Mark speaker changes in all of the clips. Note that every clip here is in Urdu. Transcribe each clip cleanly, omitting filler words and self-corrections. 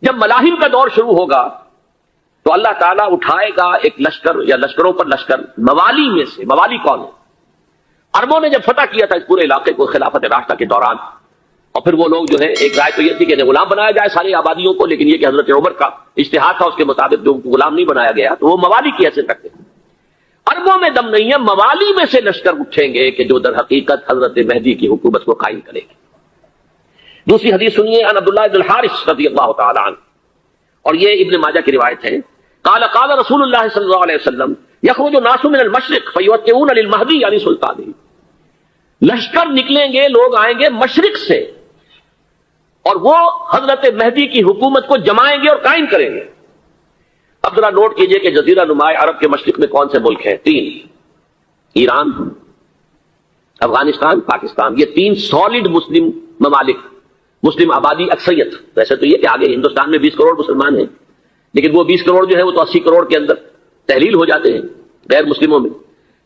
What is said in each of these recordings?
Speaker 1: جب ملاحم کا دور شروع ہوگا تو اللہ تعالیٰ اٹھائے گا ایک لشکر یا لشکروں پر لشکر موالی میں سے. موالی کون ہے؟ عربوں نے جب فتح کیا تھا اس پورے علاقے کو خلافت راشدہ کے دوران، اور پھر وہ لوگ جو ہے، ایک رائے تو یہ تھی کہ انہیں غلام بنایا جائے ساری آبادیوں کو، لیکن یہ کہ حضرت عمر کا اجتہاد تھا، اس کے مطابق جو غلام نہیں بنایا گیا تو وہ موالی کی حیثیت رکھتے ہیں. عربوں میں دم نہیں ہے، موالی میں سے لشکر اٹھیں گے کہ جو در حقیقت حضرت مہدی کی حکومت کو قائم کرے گی. دوسری حدیث سنیے، ان عبداللہ بن الحارث رضی اللہ تعالی عنہ، اور یہ ابن ماجہ کی روایت ہے، قال قال رسول اللہ صلی اللہ علیہ وسلم یخرج الناس من المشرق فیوتئون للمہدی یعنی سلطانی. لشکر نکلیں گے، لوگ آئیں گے مشرق سے، اور وہ حضرت مہدی کی حکومت کو جمائیں گے اور قائم کریں گے. اب ذرا نوٹ کیجئے کہ جزیرہ نما عرب کے مشرق میں کون سے ملک ہیں؟ 3: ایران، افغانستان، پاکستان. یہ 3 سالڈ مسلم ممالک، مسلم آبادی اکثریت. ویسے تو یہ کہ آگے ہندوستان میں 20 کروڑ مسلمان ہیں، لیکن وہ 20 کروڑ جو ہے وہ تو 80 کروڑ کے اندر تحلیل ہو جاتے ہیں غیر مسلموں میں.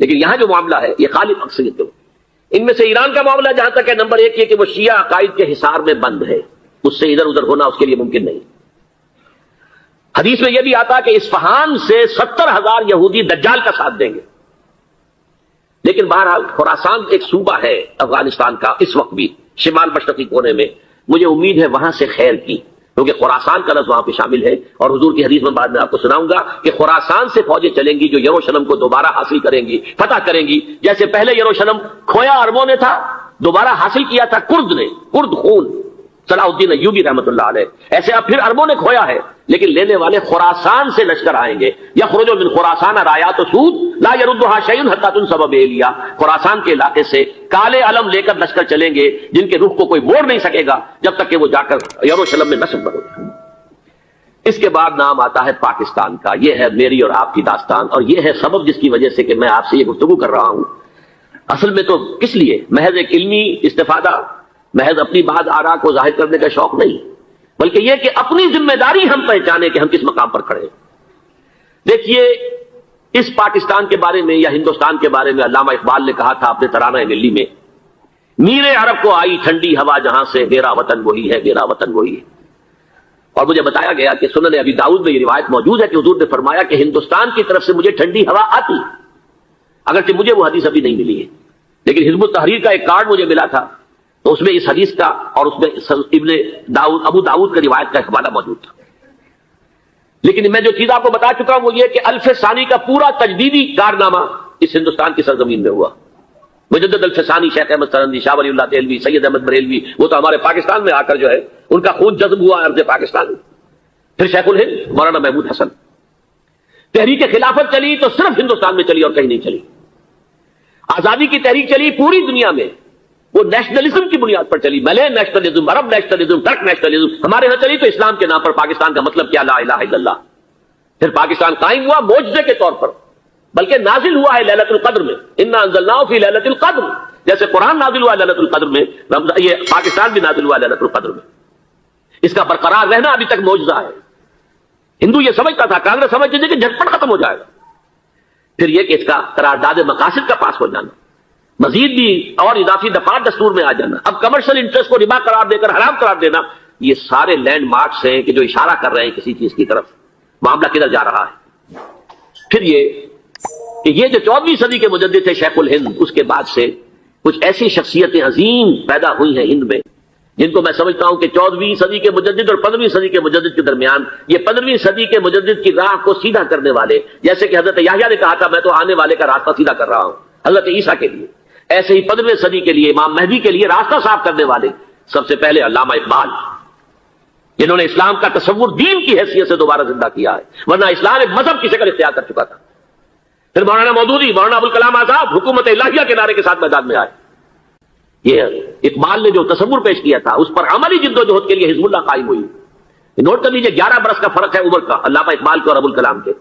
Speaker 1: لیکن یہاں جو معاملہ ہے یہ غالب اکثریت ہے. ان میں سے ایران کا معاملہ جہاں تک ہے، نمبر 1 یہ کہ وہ شیعہ عقائد کے حصار میں بند ہے، اس سے ادھر ادھر ہونا اس کے لیے ممکن نہیں. حدیث میں یہ بھی آتا کہ اصفہان سے 70,000 یہودی دجال کا ساتھ دیں گے. لیکن بہرحال خراسان ایک صوبہ ہے افغانستان کا اس وقت بھی شمال مشرقی کونے میں، مجھے امید ہے وہاں سے خیر کی، کیونکہ خراسان کا لفظ وہاں پہ شامل ہے. اور حضور کی حدیث میں بعد میں آپ کو سناؤں گا کہ خراسان سے فوجیں چلیں گی جو یروشلم کو دوبارہ حاصل کریں گی، فتح کریں گی. جیسے پہلے یروشلم کھویا عربوں نے تھا، دوبارہ حاصل کیا تھا کرد نے، کرد خون صلاح الدین ایوبی رحمۃ اللہ علیہ، ایسے اب پھر عربوں نے کھویا ہے، لیکن لینے والے خراسان سے لشکر آئیں گے. یخرج من خراسان رایات سود لا يردها شیء حتی تنصب بإیلیا. خراسان کے علاقے سے کالے علم لے کر لشکر چلیں گے جن کے رخ کو کوئی موڑ نہیں سکے گا جب تک کہ وہ جا کر یروشلم میں نصب نہ ہو جائے. اس کے بعد نام آتا ہے پاکستان کا. یہ ہے میری اور آپ کی داستان، اور یہ ہے سبب جس کی وجہ سے کہ میں آپ سے یہ گفتگو کر رہا ہوں. اصل میں تو کس لیے؟ محض ایک علمی استفادہ، محض اپنی بعض آراء کو ظاہر کرنے کا شوق نہیں، بلکہ یہ کہ اپنی ذمہ داری ہم پہچانے کہ ہم کس مقام پر کھڑے ہیں. دیکھیے، اس پاکستان کے بارے میں یا ہندوستان کے بارے میں علامہ اقبال نے کہا تھا اپنے ترانہ ملی میں، میر عرب کو آئی ٹھنڈی ہوا جہاں سے، میرا وطن وہی ہے، میرا وطن وہی ہے. اور مجھے بتایا گیا کہ سنن ابی داؤد میں یہ روایت موجود ہے کہ حضور نے فرمایا کہ ہندوستان کی طرف سے مجھے ٹھنڈی ہوا آتی، اگرچہ مجھے وہ حدیث ابھی نہیں ملی ہے، لیکن حزب التحریر کا ایک کارڈ مجھے ملا تھا، تو اس میں اس حدیث کا اور اس میں ابن داؤد ابو داؤد کا روایت کا ایک حوالہ موجود تھا. لیکن میں جو چیز آپ کو بتا چکا ہوں وہ یہ کہ الف ثانی کا پورا تجدیدی کارنامہ اس ہندوستان کی سرزمین میں ہوا. مجدد الف ثانی شیخ احمد سرندی، شاہ ولی اللہ دہلوی، سید احمد بریلوی، وہ تو ہمارے پاکستان میں آ کر جو ہے ان کا خون جذب ہوا ارض پاکستان میں. پھر شیخ الہند مولانا محمود حسن. تحریک خلافت چلی تو صرف ہندوستان میں چلی اور کہیں نہیں چلی. آزادی کی تحریک چلی پوری دنیا میں، وہ نیشنلزم کی بنیاد پر چلی، ملے نیشنلزم، عرب نیشنلزم، ترک نیشنلزم. ہمارے ہاں چلی تو اسلام کے نام پر پاکستان کا مطلب کیا؟ لا الہ الا اللہ. پھر پاکستان قائم ہوا معجزے کے طور پر، بلکہ نازل ہوا ہے لیلۃ القدر میں، انا انزلناہ فی لیلۃ القدر. جیسے قرآن نازل ہوا لیلۃ القدر میں، یہ پاکستان بھی نازل ہوا لیلۃ القدر میں. اس کا برقرار رہنا ابھی تک معجزہ ہے. ہندو یہ سمجھتا تھا، کانگریس سمجھتی تھی کہ جھٹپٹ ختم ہو جائے گا. پھر یہ کہ اس کا قرارداد مقاصد کا پاس ہو جانا، مزید بھی اور اضافی دفعات دستور میں آ جانا، اب کمرشل انٹرسٹ کو ربا قرار دے کر حرام قرار دینا، یہ سارے لینڈ مارکس ہیں کہ جو اشارہ کر رہے ہیں کسی چیز کی طرف، معاملہ کدھر جا رہا ہے. پھر یہ کہ یہ جو 14ویں صدی کے مجدد تھے شیخ الہند، اس کے بعد سے کچھ ایسی شخصیتیں عظیم پیدا ہوئی ہیں ہند میں جن کو میں سمجھتا ہوں کہ 14ویں صدی کے مجدد اور 15ویں صدی کے مجدد کے درمیان یہ 15ویں صدی کے مجدد کی راہ کو سیدھا کرنے والے، جیسے کہ حضرت یحییٰ نے کہا تھا میں تو آنے والے کا راستہ سیدھا کر رہا ہوں حضرت عیسیٰ کے لیے، ایسے ہی 15ویں صدی کے لیے امام مہدی کے لیے راستہ صاف کرنے والے سب سے پہلے علامہ اقبال، جنہوں نے اسلام کا تصور دین کی حیثیت سے دوبارہ زندہ کیا ہے، ورنہ اسلام ایک مذہب کی شکل اختیار کر چکا تھا. پھر مولانا مودودی، مولانا ابوالکلام آزاد حکومت الہیہ کے نعرے کے ساتھ میدان میں آئے. یہ اقبال نے جو تصور پیش کیا تھا اس پر عملی جدوجہد کے لیے حزب اللہ قائم ہوئی. نوٹ کر لیجیے 11 برس کا فرق ہے عمر کا علامہ اقبال کے اور ابوالکلام کے.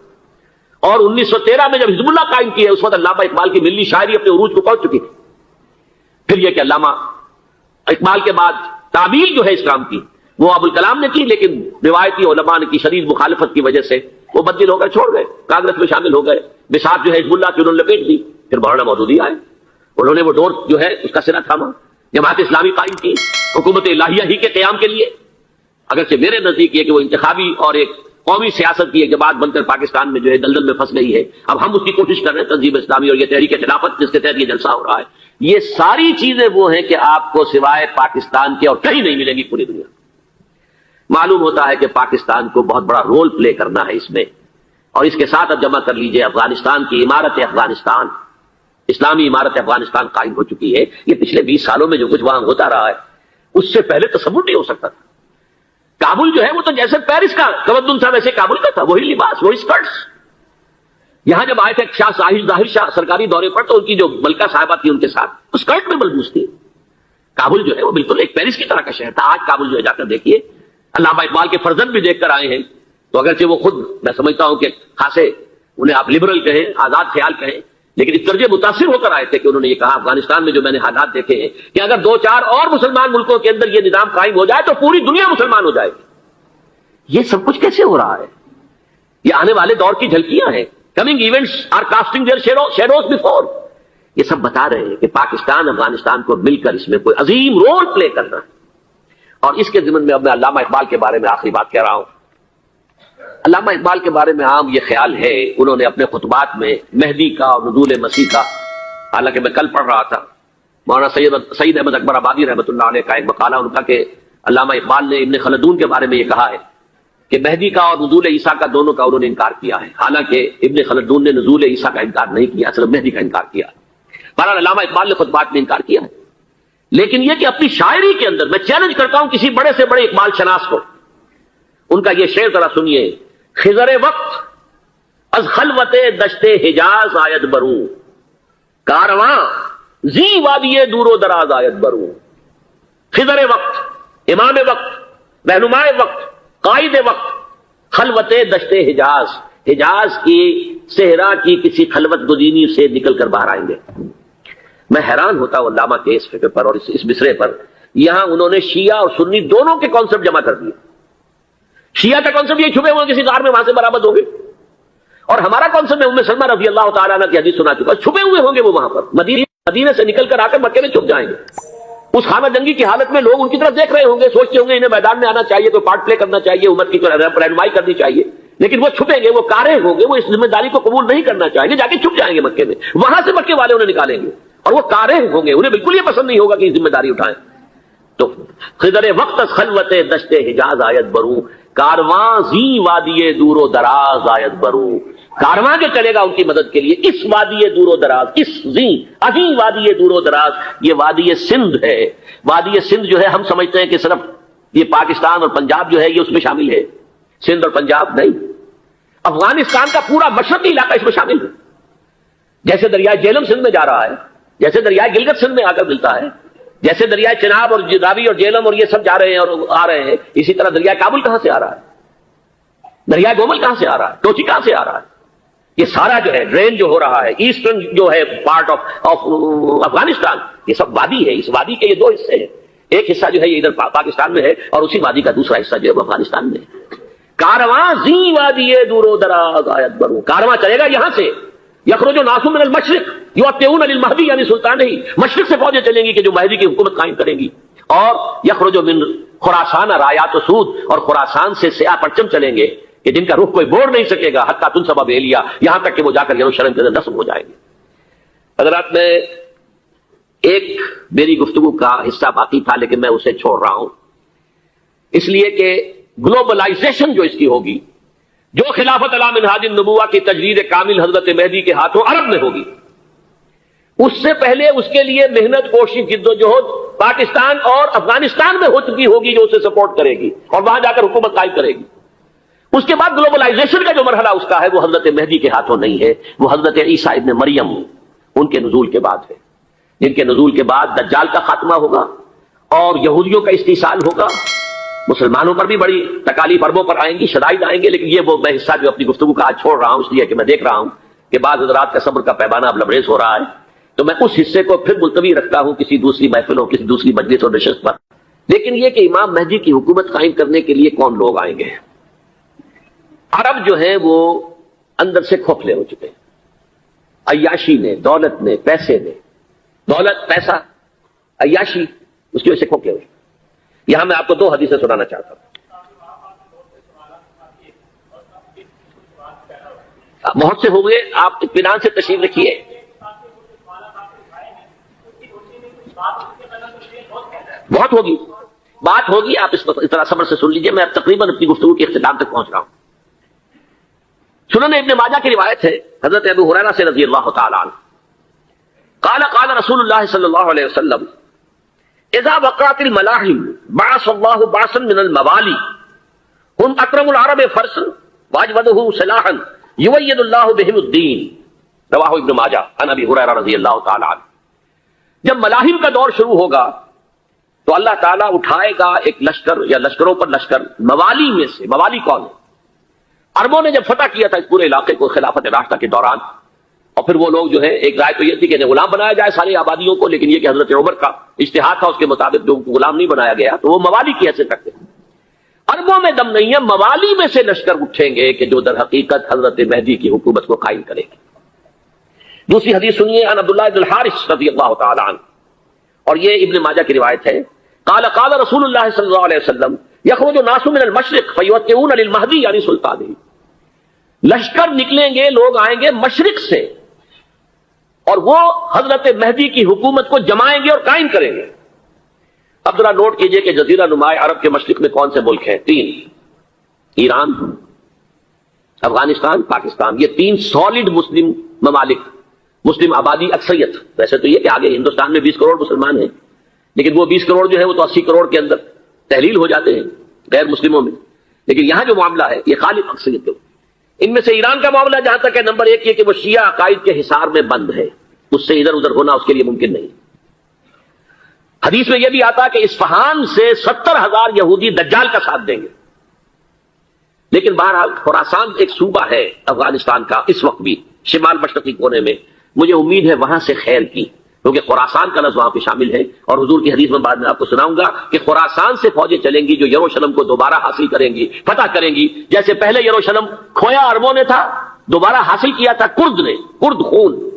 Speaker 1: اور 1913 میں جب حزب اللہ قائم کی ہے اس وقت علامہ اقبال کی ملی شاعری اپنے عروج کو پہنچ چکی تھی. پھر یہ کہ علامہ اقبال کے بعد تعبیر جو ہے اسلام کی وہ ابوالکلام نے کی، لیکن روایتی علماء کی شدید مخالفت کی وجہ سے وہ بدل ہو گئے، چھوڑ گئے، کانگریس میں شامل ہو گئے، بساط جو ہے حزب اللہ کی انہوں نے لپیٹ دی. پھر مولانا مودودی آئے، انہوں نے وہ ڈور جو ہے اس کا سرا تھاما، جماعت اسلامی قائم کی حکومت الہیہ ہی کے قیام کے لیے. اگرچہ میرے نزدیک یہ کہ وہ انتخابی اور ایک قومی سیاست کی ایک جماعت بن کر پاکستان میں جو ہے دلدل میں پھنس گئی ہے. اب ہم اس کی کوشش کر رہے ہیں, تنظیم اسلامی اور یہ تحریک خلافت جس کے تحت یہ جلسہ ہو رہا ہے, یہ ساری چیزیں وہ ہیں کہ آپ کو سوائے پاکستان کے اور کہیں نہیں ملیں گی پوری دنیا. معلوم ہوتا ہے کہ پاکستان کو بہت بڑا رول پلے کرنا ہے اس میں, اور اس کے ساتھ اب جمع کر لیجئے افغانستان کی عمارت افغانستان, اسلامی عمارت افغانستان قائم ہو چکی ہے. یہ پچھلے 20 سالوں میں جو کچھ وہاں ہوتا رہا ہے اس سے پہلے تصور نہیں ہو سکتا تھا. کابل جو ہے وہ تو جیسے پیرس کا تمدن تھا ویسے کابل کا تھا, وہی لباس, وہی اسکرٹس. یہاں جب آئے تھے شاہ ظاہر شاہ سرکاری دورے پر تو ان کی جو ملکہ صاحبہ تھی ان کے ساتھ اسکرٹ میں ملبوس تھی. کابل جو ہے وہ بالکل ایک پیرس کی طرح کا شہر تھا. آج کابل جو ہے جا کر دیکھیے, علامہ اقبال کے فرزند بھی دیکھ کر آئے ہیں, تو اگرچہ وہ خود میں سمجھتا ہوں کہ خاصے انہیں آپ لبرل کہیں, آزاد خیال کہیں, لیکن اس درجے متاثر ہو کر آئے تھے کہ انہوں نے یہ کہا افغانستان میں جو میں نے حالات دیکھے ہیں کہ اگر 2-4 اور مسلمان ملکوں کے اندر یہ نظام قائم ہو جائے تو پوری دنیا مسلمان ہو جائے گی. یہ سب کچھ کیسے ہو رہا ہے؟ یہ آنے والے دور کی جھلکیاں ہیں. Coming events are casting their shadows before. یہ سب بتا رہے ہیں کہ پاکستان افغانستان کو مل کر اس میں کوئی عظیم رول پلے کرنا ہے. اور اس کے ضمن میں اب میں علامہ اقبال کے بارے میں آخری بات کہہ رہا ہوں. علامہ اقبال کے بارے میں عام یہ خیال ہے, انہوں نے اپنے خطبات میں مہدی کا اور نزول مسیح کا, حالانکہ میں کل پڑھ رہا تھا مولانا سعید احمد اکبر آبادی رحمۃ اللہ علیہ کا ایک مقالہ ان کا کہ علامہ اقبال نے ابن خلدون کے بارے میں یہ کہا ہے کہ مہدی کا اور نزول عیسیٰ کا دونوں کا انہوں نے انکار کیا ہے. حالانکہ ابن خلدون نے نزول عیسیٰ کا انکار نہیں کیا, صرف مہدی کا انکار کیا. بہرحال علامہ اقبال نے خطبات میں انکار کیا ہے. لیکن یہ کہ اپنی شاعری کے اندر میں چیلنج کرتا ہوں کسی بڑے سے بڑے اقبال شناس کو, ان کا یہ شعر ذرا سنیے. خضر وقت از خلوت دشت حجاز آید برو, کارواں زی وادی دور و دراز آید برو. خضر وقت, امام وقت, رہنمائے وقت, قائد وقت, خلوت دشت حجاز, حجاز کی صحرا کی کسی خلوت گزینی سے نکل کر باہر آئیں گے. میں حیران ہوتا ہوں علامہ کے اس فکر پر اور اس مصرے پر. یہاں انہوں نے شیعہ اور سنی دونوں کے کانسیپٹ جمع کر دیے. شیعہ کا کانسیپٹ یہ چھپے ہوئے کسی غار میں وہاں سے برآمد ہوں گے, اور ہمارا کانسیپٹ میں ام سلمہ رضی اللہ تعالیٰ عنہ کی حدیث سنا چکا, چھپے ہوئے ہوں گے وہ وہاں پر. مدینے سے نکل کر آ کر مکے میں چھپ جائیں گے. اس خانہ جنگی کی حالت میں لوگ ان کی طرف دیکھ رہے ہوں گے, سوچتے ہوں گے انہیں میدان میں آنا چاہیے, کوئی پارٹ پلے کرنا چاہیے, امت کی رہنمائی کرنی چاہیے. لیکن وہ چھپیں گے, وہ کارے ہوں گے, وہ اس ذمہ داری کو قبول نہیں کرنا چاہیں گے, جا کے چھپ جائیں گے مکے میں. وہاں سے مکے والے انہیں نکالیں گے, اور وہ کارے ہوں گے, انہیں بالکل یہ پسند نہیں ہوگا کہ یہ ذمہ داری اٹھائیں. تو خضر وقت خلوت دشت حجاز آیت برو, کارواں زی وادی دور و دراز آیت برو. کارواں جو چلے گا ان کی مدد کے لیے اس وادی دور و دراز, اس زی عظیم وادی دور و دراز, یہ وادی سندھ ہے. وادی سندھ جو ہے ہم سمجھتے ہیں کہ صرف یہ پاکستان اور پنجاب جو ہے یہ اس میں شامل ہے. سندھ اور پنجاب نہیں, افغانستان کا پورا مشرقی علاقہ اس میں شامل ہے. جیسے دریائے جہلم سندھ میں جا رہا ہے, جیسے دریائے گلگت سندھ میں آ کر ملتا ہے, جیسے دریائے چناب اور راوی اور جہلم اور یہ سب جا رہے ہیں اور آ رہے ہیں, اسی طرح دریائے کابل کہاں سے آ رہا ہے, دریائے گومل کہاں سے آ رہا ہے, ٹوچی کہاں سے آ رہا ہے. یہ سارا جو ہے ڈرین جو ہو رہا ہے, ایسٹرن جو ہے پارٹ آف افغانستان, یہ سب وادی ہے. اس وادی کے یہ 2 حصے ہیں, ایک حصہ جو ہے یہ ادھر پاکستان میں ہے, اور اسی وادی کا دوسرا حصہ جو ہے وہ افغانستان میں ہے. کارواں زی وادی دور و دراز آیت برو, کارواں چلے گا یہاں سے. یخرج ناس من المشرق یؤتون للمہدی, یعنی سلطان ہی مشرق سے فوجیں چلیں گی کہ جو مہدی کی حکومت قائم کریں گی. اور یخرج من خراسان رایات و سود, اور خراسان سے سیاہ پرچم چلیں گے کہ جن کا رخ کوئی موڑ نہیں سکے گا, حتیٰ تنصب بیلیا, یہاں تک کہ وہ جا کر یروشلم کے اندر نصب ہو جائیں گے. حضرات, میں ایک میری گفتگو کا حصہ باقی تھا لیکن میں اسے چھوڑ رہا ہوں, اس لیے کہ گلوبلائزیشن جو اس کی ہوگی, جو خلافت علی منہاج النبوہ کی تجدید کامل حضرت مہدی کے ہاتھوں عرب میں ہوگی, اس سے پہلے اس کے لیے محنت, کوشش, جدوجہد پاکستان اور افغانستان میں ہو چکی ہوگی جو اسے سپورٹ کرے گی اور وہاں جا کر حکومت قائم کرے گی. اس کے بعد گلوبلائزیشن کا جو مرحلہ اس کا ہے وہ حضرت مہدی کے ہاتھوں نہیں ہے, وہ حضرت عیسیٰ ابن مریم ان کے نزول کے بعد ہے, جن کے نزول کے بعد دجال کا خاتمہ ہوگا اور یہودیوں کا استحصال ہوگا. مسلمانوں پر بھی بڑی تکالیف عربوں پر آئیں گی, شدائد آئیں گے, لیکن یہ وہ میں حصہ جو اپنی گفتگو کا آج چھوڑ رہا ہوں اس لیے کہ میں دیکھ رہا ہوں کہ بعض حضرات کا صبر کا پیمانہ اب لبریز ہو رہا ہے, تو میں اس حصے کو پھر ملتوی رکھتا ہوں کسی دوسری محفلوں, کسی دوسری مجلس اور نشست پر. لیکن یہ کہ امام مہدی کی حکومت قائم کرنے کے لیے کون لوگ آئیں گے. عرب جو ہیں وہ اندر سے کھوکھلے ہو چکے ہیں, عیاشی نے, دولت نے, پیسے نے, دولت, پیسہ, عیاشی, اس کی وجہ سے کھوکھلے ہو چکے. یہاں میں آپ کو 2 حدیثیں سنانا چاہتا ہوں. بہت سے ہو گئے، آپ اطمینان سے تشریف رکھیے. بہت ہوگی، بات ہوگی، آپ اس طرح صبر سے سن لیجئے. میں اب تقریباً اپنی گفتگو کے اختتام تک پہنچ رہا ہوں. سنن ابن ماجہ کی روایت ہے حضرت ابو ہریرہ سے رضی اللہ تعالی عنہ قال قال رسول اللہ صلی اللہ علیہ وسلم اذا وقعت الملاحم بعث اللہ بعثا من الموالی هم اکرم العرب فرسا واجودہ سلاحا یوید اللہ بہم الدین. رواہ ابن ماجہ عن ابی ہریرہ رضی اللہ تعالی عنہ. جب ملاحم کا دور شروع ہوگا تو اللہ تعالیٰ اٹھائے گا ایک لشکر یا لشکروں پر لشکر موالی میں سے. موالی کون ہے؟ عربوں نے جب فتح کیا تھا اس پورے علاقے کو خلافت راشدہ کے دوران، اور پھر وہ لوگ جو ہے، ایک رائے تو یہ تھی کہ انہیں غلام بنایا جائے ساری آبادیوں کو، لیکن یہ کہ حضرت عمر کا اجتہاد تھا، اس کے مطابق جو غلام نہیں بنایا گیا تو وہ موالی کی حیثیت رکھتے ہیں. عربوں میں دم نہیں ہے، موالی میں سے لشکر اٹھیں گے کہ جو در حقیقت حضرت مہدی کی حکومت کو قائم کرے گی. دوسری حدیث سنیے عن عبداللہ بن الحارث رضی اللہ تعالی عنہ، اور یہ ابن ماجہ کی روایت ہے. قال قال رسول اللہ صلی اللہ علیہ وسلم یخرج الناس من المشرق فیوتئون للمہدی یعنی سلطانہ. لشکر نکلیں گے، لوگ آئیں گے مشرق سے، اور وہ حضرت مہدی کی حکومت کو جمائیں گے اور قائم کریں گے. اب ذرا نوٹ کیجئے کہ جزیرہ نما عرب کے مشرق میں کون سے ملک ہیں؟ 3: ایران، افغانستان، پاکستان. یہ 3 سالڈ مسلم ممالک، مسلم آبادی اکثریت. ویسے تو یہ کہ آگے ہندوستان میں 20 کروڑ مسلمان ہیں، لیکن وہ 20 کروڑ جو ہے وہ تو 80 کروڑ کے اندر تحلیل ہو جاتے ہیں غیر مسلموں میں. لیکن یہاں جو معاملہ ہے یہ خالص اکثریت کے. ان میں سے ایران کا معاملہ جہاں تک ہے، نمبر 1 یہ کہ وہ شیعہ عقائد کے حصار میں بند ہے، اس سے ادھر ادھر ہونا اس کے لیے ممکن نہیں. حدیث میں یہ بھی آتا کہ اصفہان سے 70,000 یہودی دجال کا ساتھ دیں گے. لیکن بہرحال خراسان ایک صوبہ ہے افغانستان کا اس وقت بھی شمال مشرقی کونے میں. مجھے امید ہے وہاں سے خیر کی، کیونکہ خراسان کا لفظ وہاں پہ شامل ہے، اور حضور کی حدیث میں بعد میں آپ کو سناؤں گا کہ خراسان سے فوجیں چلیں گی جو یروشلم کو دوبارہ حاصل کریں گی، فتح کریں گی. جیسے پہلے یروشلم کھویا عربوں نے تھا، دوبارہ حاصل کیا تھا کرد نے، کرد خون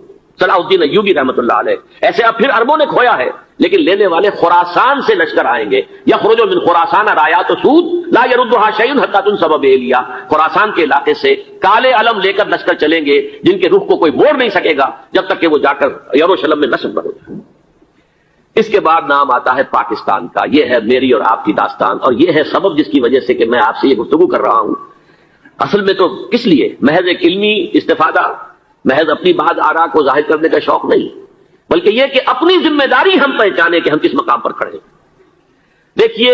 Speaker 1: صلاح الدین ایوبی رحمۃ اللہ علیہ، ایسے اب پھر عربوں نے کھویا ہے، لیکن لینے والے خراسان سے لشکر آئیں گے. یخرج من خراسان رایات سود لا يردها شیء حتی تنصب بإیلیا. خراسان کے علاقے سے کالے علم لے کر لشکر چلیں گے جن کے رخ کو کوئی موڑ نہیں سکے گا جب تک کہ وہ جا کر یروشلم میں نصب نہ ہو جائے. اس کے بعد نام آتا ہے پاکستان کا. یہ ہے میری اور آپ کی داستان، اور یہ ہے سبب جس کی وجہ سے کہ میں آپ سے یہ گفتگو کر رہا ہوں. اصل میں تو کس لیے؟ محض ایک علمی استفادہ، محض اپنی بات آراء کو ظاہر کرنے کا شوق نہیں، بلکہ یہ کہ اپنی ذمہ داری ہم پہچانے کہ ہم کس مقام پر کھڑے ہیں. دیکھیے،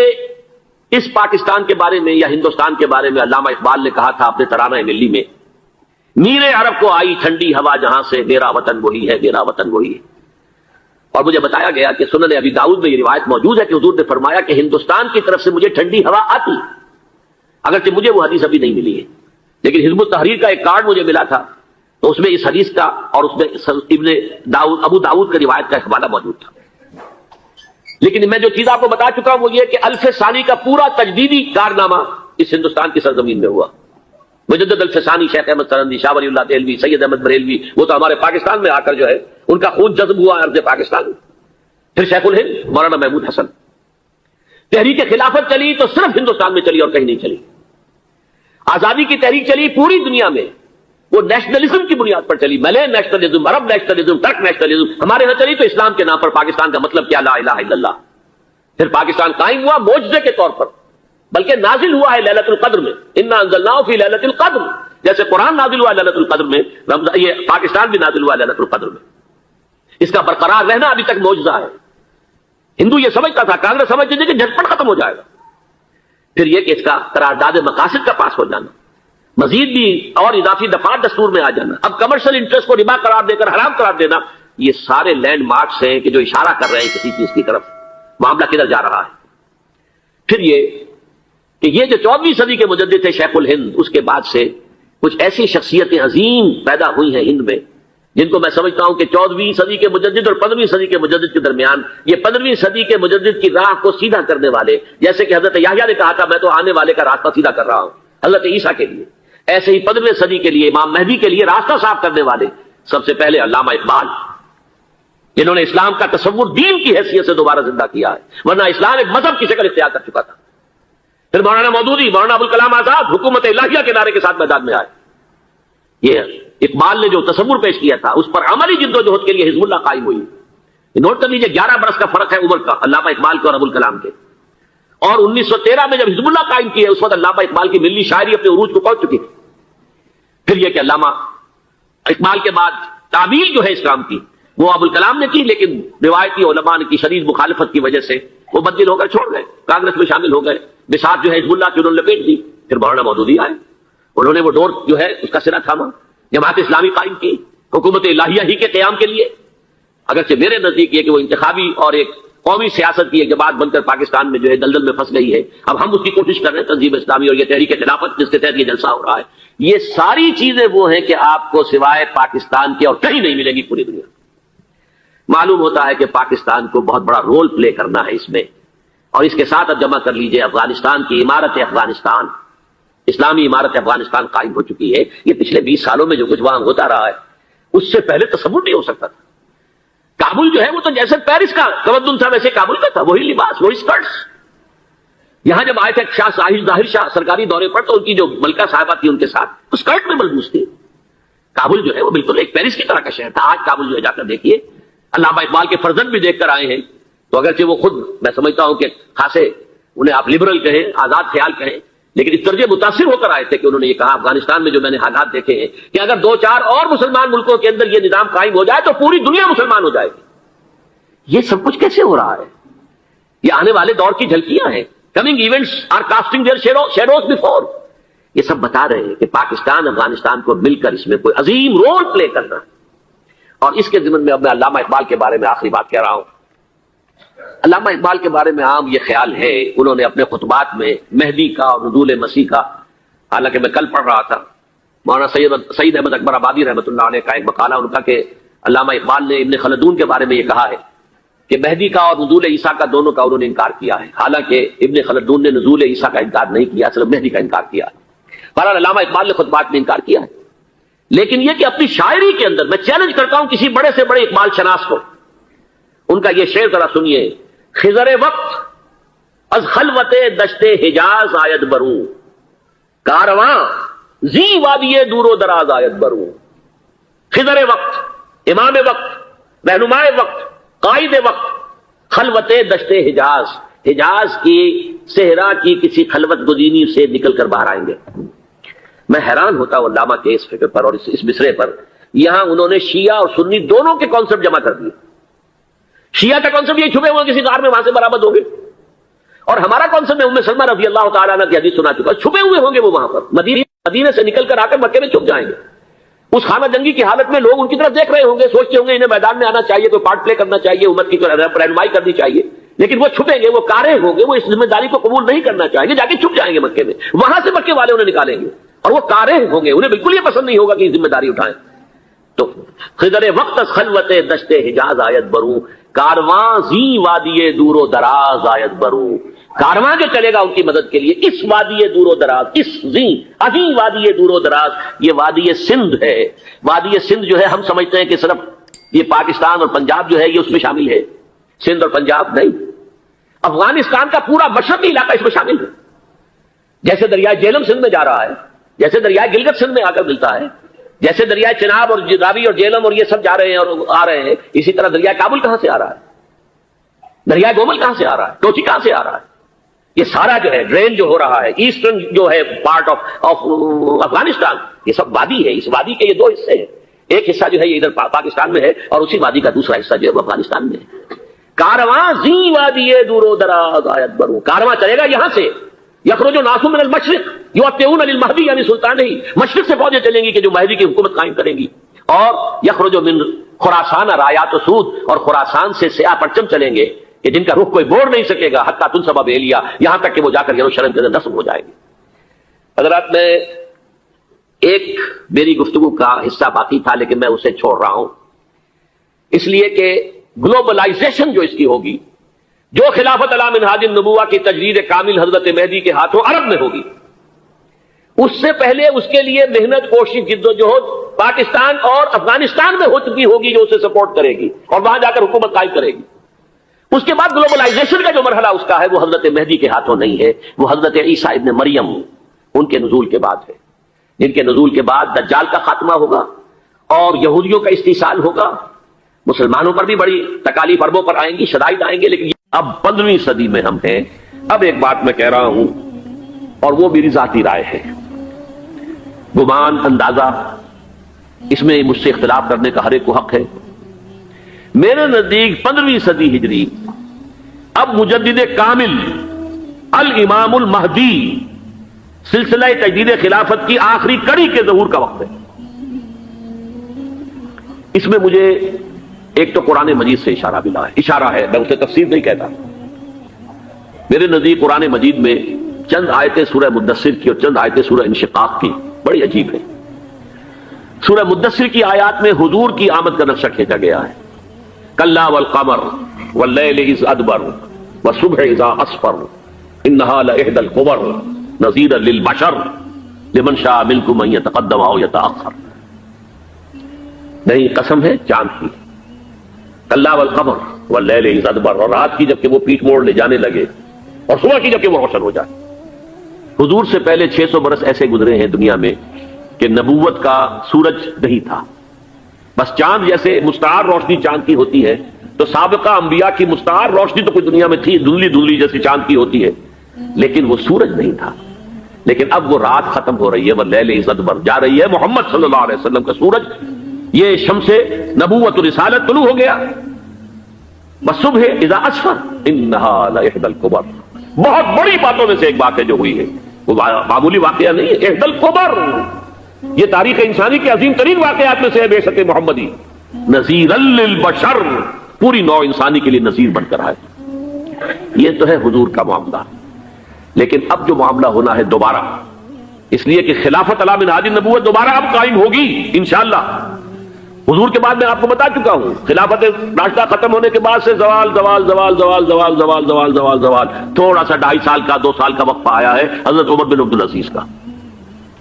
Speaker 1: اس پاکستان کے بارے میں یا ہندوستان کے بارے میں علامہ اقبال نے کہا تھا اپنے ترانہ ملی میں، میر عرب کو آئی ٹھنڈی ہوا جہاں سے، میرا وطن وہی ہے، میرا وطن وہی ہے. اور مجھے بتایا گیا کہ سنن ابی داؤد میں یہ روایت موجود ہے کہ حضور نے فرمایا کہ ہندوستان کی طرف سے مجھے ٹھنڈی ہوا آتی، اگرچہ مجھے وہ حدیث ابھی نہیں ملی ہے، لیکن حزب التحریر کا ایک کارڈ مجھے ملا تھا، تو اس میں اس حدیث کا اور اس میں ابن داؤد ابو داؤد کا روایت کا ایک حوالہ موجود تھا. لیکن میں جو چیز آپ کو بتا چکا ہوں وہ یہ کہ الف ثانی کا پورا تجدیدی کارنامہ اس ہندوستان کی سرزمین میں ہوا. مجدد الف ثانی شیخ احمد سرندی، شاہ ولی اللہ دہلوی، سید احمد بریلوی، وہ تو ہمارے پاکستان میں آ کر جو ہے ان کا خون جذب ہوا ارض پاکستان میں. پھر شیخ الہند مولانا محمود حسن. تحریک خلافت چلی تو صرف ہندوستان میں چلی اور کہیں نہیں چلی. آزادی کی تحریک چلی پوری دنیا میں، وہ نیشنلزم کی بنیاد پر چلی، ملے نیشنلزم، عرب نیشنلزم، ترک نیشنلزم. ہمارے یہاں چلی تو اسلام کے نام پر. پاکستان کا مطلب کیا؟ لا الہ الا اللہ. پھر پاکستان قائم ہوا معجزے کے طور پر، بلکہ نازل ہوا ہے ليلۃ القدر میں. انا انزلناه فی ليلۃ القدر، جیسے قرآن نازل ہوا ہے ليلۃ القدر میں، یہ پاکستان بھی نازل ہوا ہے ليلۃ القدر میں. اس کا برقرار رہنا ابھی تک معجزہ ہے. ہندو یہ سمجھتا تھا، کانگریس سمجھتی تھی کہ جھٹپٹ ختم ہو جائے گا. پھر یہ کہ اس کا قرارداد مقاصد کا پاس ہو جانا، مزید بھی اور اضافی دفعات دستور میں آ جانا، اب کمرشل انٹرسٹ کو ربا قرار دے کر حرام قرار دینا، یہ سارے لینڈ مارکس ہیں کہ جو اشارہ کر رہے ہیں کسی چیز کی طرف، معاملہ کدھر جا رہا ہے. پھر یہ کہ یہ جو 14ویں صدی کے مجدد تھے شیخ الہند، اس کے بعد سے کچھ ایسی شخصیتیں عظیم پیدا ہوئی ہیں ہند میں جن کو میں سمجھتا ہوں کہ 14ویں صدی کے مجدد اور 15ویں صدی کے مجدد کے درمیان یہ 15ویں صدی کے مجدد کی راہ کو سیدھا کرنے والے، جیسے کہ حضرت یحییٰ نے کہا تھا میں تو آنے والے کا راستہ سیدھا کر رہا ہوں حضرت عیسیٰ کے لیے، ایسے ہی 15ویں صدی کے لیے امام مہدی کے لیے راستہ صاف کرنے والے سب سے پہلے علامہ اقبال، جنہوں نے اسلام کا تصور دین کی حیثیت سے دوبارہ زندہ کیا ہے، ورنہ اسلام ایک مذہب کی شکل اختیار کر چکا تھا. پھر مولانا مودودی، مولانا ابوالکلام آزاد حکومت الہیہ کے نعرے کے ساتھ میدان میں آئے. یہ اقبال نے جو تصور پیش کیا تھا اس پر عملی جدوجہد کے لیے حزب اللہ قائم ہوئی. نوٹ کر لیجیے 11 برس کا فرق ہے عمر کا علامہ اقبال کے اور ابوالکلام کے. اور 1913 میں جب حزب اللہ قائم کی ہے اس وقت علامہ اقبال کی ملی شاعری اپنے عروج کو پہنچ چکی تھی. پھر یہ کہ علامہ اقبال کے بعد تعبیر جو ہے اسلام کی وہ ابوالکلام نے کی، لیکن روایتی علماء کی شدید مخالفت کی وجہ سے وہ بدل ہو کر چھوڑ گئے، کانگریس میں شامل ہو گئے. بساط جو ہے حزب اللہ کی انہوں نے لپیٹ دی. پھر مولانا مودودی آئے، انہوں نے وہ ڈور جو ہے اس کا سرا تھاما، جماعت اسلامی قائم کی حکومت الہیہ ہی کے قیام کے لیے. اگرچہ میرے نزدیک یہ کہ وہ انتخابی اور ایک قومی سیاست کی ایک جماعت بن کر پاکستان میں جو ہے دلدل میں پھنس گئی ہے. اب ہم اس کی کوشش کر رہے ہیں تنظیم اسلامی اور یہ تحریک خلافت جس کے تحت یہ جلسہ ہو رہا ہے. یہ ساری چیزیں وہ ہیں کہ آپ کو سوائے پاکستان کے اور کہیں نہیں ملیں گی پوری دنیا. معلوم ہوتا ہے کہ پاکستان کو بہت بڑا رول پلے کرنا ہے اس میں. اور اس کے ساتھ اب جمع کر لیجئے افغانستان کی عمارت افغانستان، اسلامی عمارت افغانستان قائم ہو چکی ہے. یہ پچھلے 20 سالوں میں جو کچھ وہاں ہوتا رہا ہے اس سے پہلے تصور نہیں ہو سکتا تھا. کابل جو ہے وہ تو جیسے پیرس کا تمدن تھا ویسے کابل کا تھا، وہی لباس وہی اسکرٹس. یہاں جب آئے تھے شاہ ظاہر شاہ سرکاری دورے پر تو ان کی جو ملکہ صاحبہ تھی ان کے ساتھ اسکرٹ میں ملبوس تھی. کابل جو ہے وہ بالکل ایک پیرس کی طرح کا شہر تھا. آج کابل جو ہے جا کر دیکھیے، علامہ اقبال کے فرزند بھی دیکھ کر آئے ہیں. تو اگرچہ وہ خود میں سمجھتا ہوں کہ خاصے انہیں آپ لبرل کہیں، آزاد خیال کہیں، لیکن اس طرح متاثر ہو کر آئے تھے کہ انہوں نے یہ کہا افغانستان میں جو میں نے حالات دیکھے ہیں کہ اگر 2-4 اور مسلمان ملکوں کے اندر یہ نظام قائم ہو جائے تو پوری دنیا مسلمان ہو جائے گی. یہ سب کچھ کیسے ہو رہا ہے؟ یہ آنے والے دور کی جھلکیاں ہیں. Coming events are casting their shadows before. یہ سب بتا رہے ہیں کہ پاکستان افغانستان کو مل کر اس میں کوئی عظیم رول پلے کرنا ہے. اور اس کے ضمن میں اب میں علامہ اقبال کے بارے میں آخری بات کہہ رہا ہوں. علامہ اقبال کے بارے میں عام یہ خیال ہے، انہوں نے اپنے خطبات میں مہدی کا اور نزول مسیح کا، حالانکہ میں کل پڑھ رہا تھا مولانا سعید احمد اکبر آبادی رحمۃ اللہ علیہ کا ایک مقالہ ان کا کہ علامہ اقبال نے ابن خلدون کے بارے میں یہ کہا ہے کہ مہدی کا اور نزول عیسیٰ کا دونوں کا انہوں نے انکار کیا ہے. حالانکہ ابن خلدون نے نزول عیسیٰ کا انکار نہیں کیا، صرف مہدی کا انکار کیا. بہرحال علامہ اقبال نے خطبات میں انکار کیا ہے. لیکن یہ کہ اپنی شاعری کے اندر میں چیلنج کرتا ہوں کسی بڑے سے بڑے اقبال شناس کو، ان کا یہ شعر ذرا سنیے. خضر وقت از خلوت دشت حجاز آید بروں، کارواں زی وادی دور و دراز آید بروں. خضر وقت، امام وقت، رہنمائے وقت، قائد وقت، خلوت دشت حجاز، حجاز کی صحرا کی کسی خلوت گزینی سے نکل کر باہر آئیں گے. میں حیران ہوتا ہوں علامہ کے اس فکر پر اور اس مصرے پر. یہاں انہوں نے شیعہ اور سنی دونوں کے کانسیپٹ جمع کر دیے. شیعہ کا کانسیپٹ یہ چھپے ہوئے کسی غار میں وہاں سے برآمد ہوں گے، اور ہمارا کانسیپٹ میں ام سلمہ رضی اللہ تعالیٰ عنہ کی حدیث سنا چکا، چھپے ہوئے ہوں گے وہ وہاں پر. مدینے سے نکل کر آ کر مکے میں چھپ جائیں گے. اس خانہ جنگی کی حالت میں لوگ ان کی طرف دیکھ رہے ہوں گے، سوچتے ہوں گے انہیں میدان میں آنا چاہیے، کوئی پارٹ پلے کرنا چاہیے، امت کی رہنمائی کرنی چاہیے. لیکن وہ چھپیں گے، وہ کارے ہوں گے، وہ اس ذمہ داری کو قبول نہیں کرنا چاہیں گے، جا کے چھپ جائیں گے مکے میں. وہاں سے مکے والے انہیں نکالیں گے اور وہ کارے ہوں گے، انہیں بالکل یہ پسند نہیں ہوگا کہ یہ ذمہ داری اٹھائیں. تو خضر وقت خلوت دشت حجاز آیت بروں، کارواں زی وادی دور و دراز آیت بروں. کارواں جو چلے گا ان کی مدد کے لیے اس وادی دور و دراز، اس زی عظیم وادی دور و دراز، یہ وادی سندھ ہے. وادی سندھ جو ہے ہم سمجھتے ہیں کہ صرف یہ پاکستان اور پنجاب جو ہے یہ اس میں شامل ہے. سندھ اور پنجاب نہیں، افغانستان کا پورا مشرقی علاقہ اس میں شامل ہے. جیسے دریائے جہلم سندھ میں جا رہا ہے، جیسے دریائے گلگت سندھ میں آ کر ملتا ہے، جیسے دریائے چناب اور راوی اور جہلم اور یہ سب جا رہے ہیں اور آ رہے ہیں، اسی طرح دریائے کابل کہاں سے آ رہا ہے، دریائے گومل کہاں سے آ رہا ہے، ٹوچی کہاں سے آ رہا ہے. یہ سارا جو ہے ڈرین جو ہو رہا ہے ایسٹرن جو ہے پارٹ آف افغانستان، یہ سب وادی ہے. اس وادی کے یہ دو حصے ہیں، ایک حصہ جو ہے یہ ادھر پاکستان میں ہے اور اسی وادی کا دوسرا حصہ جو ہے افغانستان میں ہے. کارواں زی وادی دور و دراز آیت بروں، کارواں چلے گا یہاں سے. یخرج ناس من المشرق یؤتون للمہدی، یعنی سلطان ہی مشرق سے فوجیں چلیں گی کہ جو مہدی کی حکومت قائم کریں گی. اور یخرج من خراسان رایات و سود، اور خراسان سے سیاہ پرچم چلیں گے کہ جن کا رخ کوئی موڑ نہیں سکے گا، حتیٰ تنصب بیلیا، یہاں تک کہ وہ جا کر یروشلم کے اندر نصب ہو جائے گی. حضرات میں ایک میری گفتگو کا حصہ باقی تھا لیکن میں اسے چھوڑ رہا ہوں، اس لیے کہ گلوبلائزیشن جو اس کی ہوگی، جو خلافت علی منہاج النبوہ کی تجدید کامل حضرت مہدی کے ہاتھوں عرب میں ہوگی، اس سے پہلے اس کے لیے محنت، کوشش، جد و جہد پاکستان اور افغانستان میں ہو چکی ہوگی جو اسے سپورٹ کرے گی اور وہاں جا کر حکومت قائم کرے گی. اس کے بعد گلوبلائزیشن کا جو مرحلہ اس کا ہے وہ حضرت مہدی کے ہاتھوں نہیں ہے، وہ حضرت عیسیٰ ابن مریم ان کے نزول کے بعد ہے، جن کے نزول کے بعد دجال کا خاتمہ ہوگا اور یہودیوں کا استحصال ہوگا، مسلمانوں پر بھی بڑی تکالیف اربوں پر آئیں گی، شدائد آئیں گے، لیکن اب 15ویں صدی میں ہم ہیں۔ اب ایک بات میں کہہ رہا ہوں اور وہ میری ذاتی رائے ہے، گمان اندازہ اس میں مجھ سے اختلاف کرنے کا ہر ایک کو حق ہے۔ میرے نزدیک 15ویں صدی ہجری اب مجدد کامل الامام المہدی سلسلہ تجدید خلافت کی آخری کڑی کے ظہور کا وقت ہے۔ اس میں مجھے ایک تو قرآن مجید سے اشارہ ملا ہے، اشارہ ہے، میں اسے تفسیر نہیں کہتا۔ میرے نزدیک قرآن مجید میں چند آیتیں سورہ مدثر کی اور چند آیتیں سورہ انشقاق کی بڑی عجیب ہے۔ سورہ مدثر کی آیات میں حضور کی آمد کا نقشہ کھینچا گیا ہے، کلا والقمر واللیل اذ ادبر والصبح اذا اسفر انہا لإحدى الکبر نذیرا للبشر لمن شاء منکم ان یتقدم او یتأخر۔ نہیں، قسم ہے چاند کی، کلا والقمر واللیل اذ ادبر، اور رات کی جبکہ وہ پیٹ موڑ لے جانے لگے اور صبح کی جبکہ وہ روشن ہو جائے۔ حضور سے پہلے 600 برس ایسے گزرے ہیں دنیا میں کہ نبوت کا سورج نہیں تھا، بس چاند جیسے مستعار روشنی چاند کی ہوتی ہے، تو سابقہ انبیاء کی مستعار روشنی تو کوئی دنیا میں تھی، دھندلی دھندلی جیسی چاند کی ہوتی ہے، لیکن وہ سورج نہیں تھا۔ لیکن اب وہ رات ختم ہو رہی ہے، وہ لیل اذ ادبر جا رہی ہے، محمد صلی اللہ علیہ وسلم کا سورج، یہ شمس نبوت و رسالت طلوع ہو گیا۔ والصبح اذا اسفر انہا لإحدى الکبر، بہت بڑی باتوں میں سے ایک بات ہے جو ہوئی ہے، وہ معمولی واقعہ نہیں ہے، احدى الکبر، یہ تاریخ انسانی کے عظیم ترین واقعات میں سے ہے بعثت محمدی، نذیرا للبشر، پوری نوع انسانی کے لیے نذیر بن کر آئے۔ یہ تو ہے حضور کا معاملہ، لیکن اب جو معاملہ ہونا ہے دوبارہ، اس لیے کہ خلافت علی منہاج النبوت دوبارہ اب قائم ہوگی انشاءاللہ۔ حضور کے بعد میں آپ کو بتا چکا ہوں، خلافت راشدہ ختم ہونے کے بعد سے زوال زوال زوال زوال زوال زوال زوال زوال زوال، تھوڑا سا 2.5 سال کا 2 سال کا وقفہ آیا ہے حضرت عمر بن عبدالعزیز کا،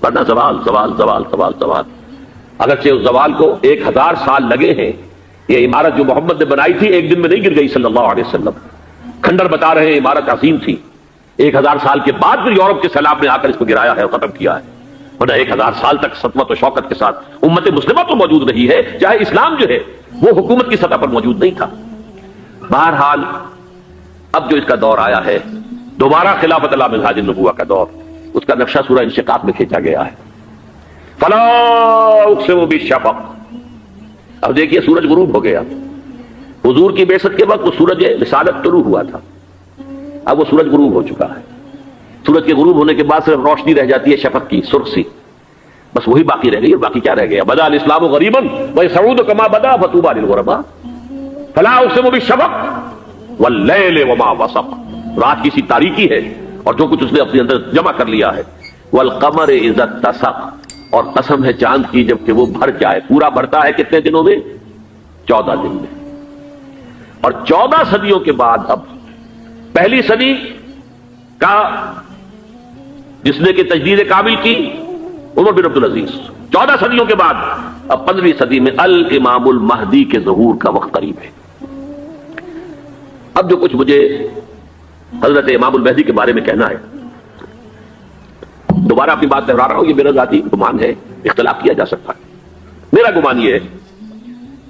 Speaker 1: ورنہ زوال زوال زوال زوال زوال۔ اگرچہ اس زوال کو 1000 سال لگے ہیں، یہ عمارت جو محمد نے بنائی تھی ایک دن میں نہیں گر گئی صلی اللہ علیہ وسلم، کھنڈر بتا رہے ہیں عمارت عظیم تھی، 1000 سال کے بعد پھر یورپ کے سیلاب نے آ کر اس کو گرایا ہے اور ختم کیا ہے، ورنہ 1000 سال تک سطوت و شوکت کے ساتھ امت مسلمہ تو موجود رہی ہے، چاہے اسلام جو ہے وہ حکومت کی سطح پر موجود نہیں تھا۔ بہرحال اب جو اس کا دور آیا ہے دوبارہ خلافت علی منہاج النبوہ کا دور، اس کا نقشہ سورہ انشقاق میں کھینچا گیا ہے۔ فلا اقسم بالشفق، اب دیکھیے سورج غروب ہو گیا، حضور کی بعثت کے وقت وہ سورج رسالت طلوع ہوا تھا، اب وہ سورج غروب ہو چکا ہے۔ سورج کے غروب ہونے کے بعد صرف روشنی رہ جاتی ہے شفق کی، سرخ سی، بس وہی باقی رہ گئی، اور باقی کیا رہ گیا؟ بدا الاسلام غریبا ویسعود کما بدا فطوبی للغرباء، فلا اقسم بالشفق واللیل وما وسق، رات کی سی تاریکی ہے اور جو کچھ اس نے اپنے اندر جمع کر لیا ہے، والقمر اذا اتسق، اور قسم ہے چاند کی جبکہ وہ بھر جائے، پورا بھرتا ہے کتنے دنوں میں؟ 14 دن میں۔ اور 14 صدیوں کے بعد اب پہلی صدی کا جس نے کہ تجدید کامل کی عمر بن عبدالعزیز، 14 صدیوں کے بعد اب 15ویں صدی میں الامام المہدی کے ظہور کا وقت قریب ہے۔ اب جو کچھ مجھے حضرت امام المہدی کے بارے میں کہنا ہے، دوبارہ اپنی بات دہرا رہا ہوں، یہ میرا ذاتی گمان ہے، اختلاف کیا جا سکتا ہے۔ میرا گمان یہ ہے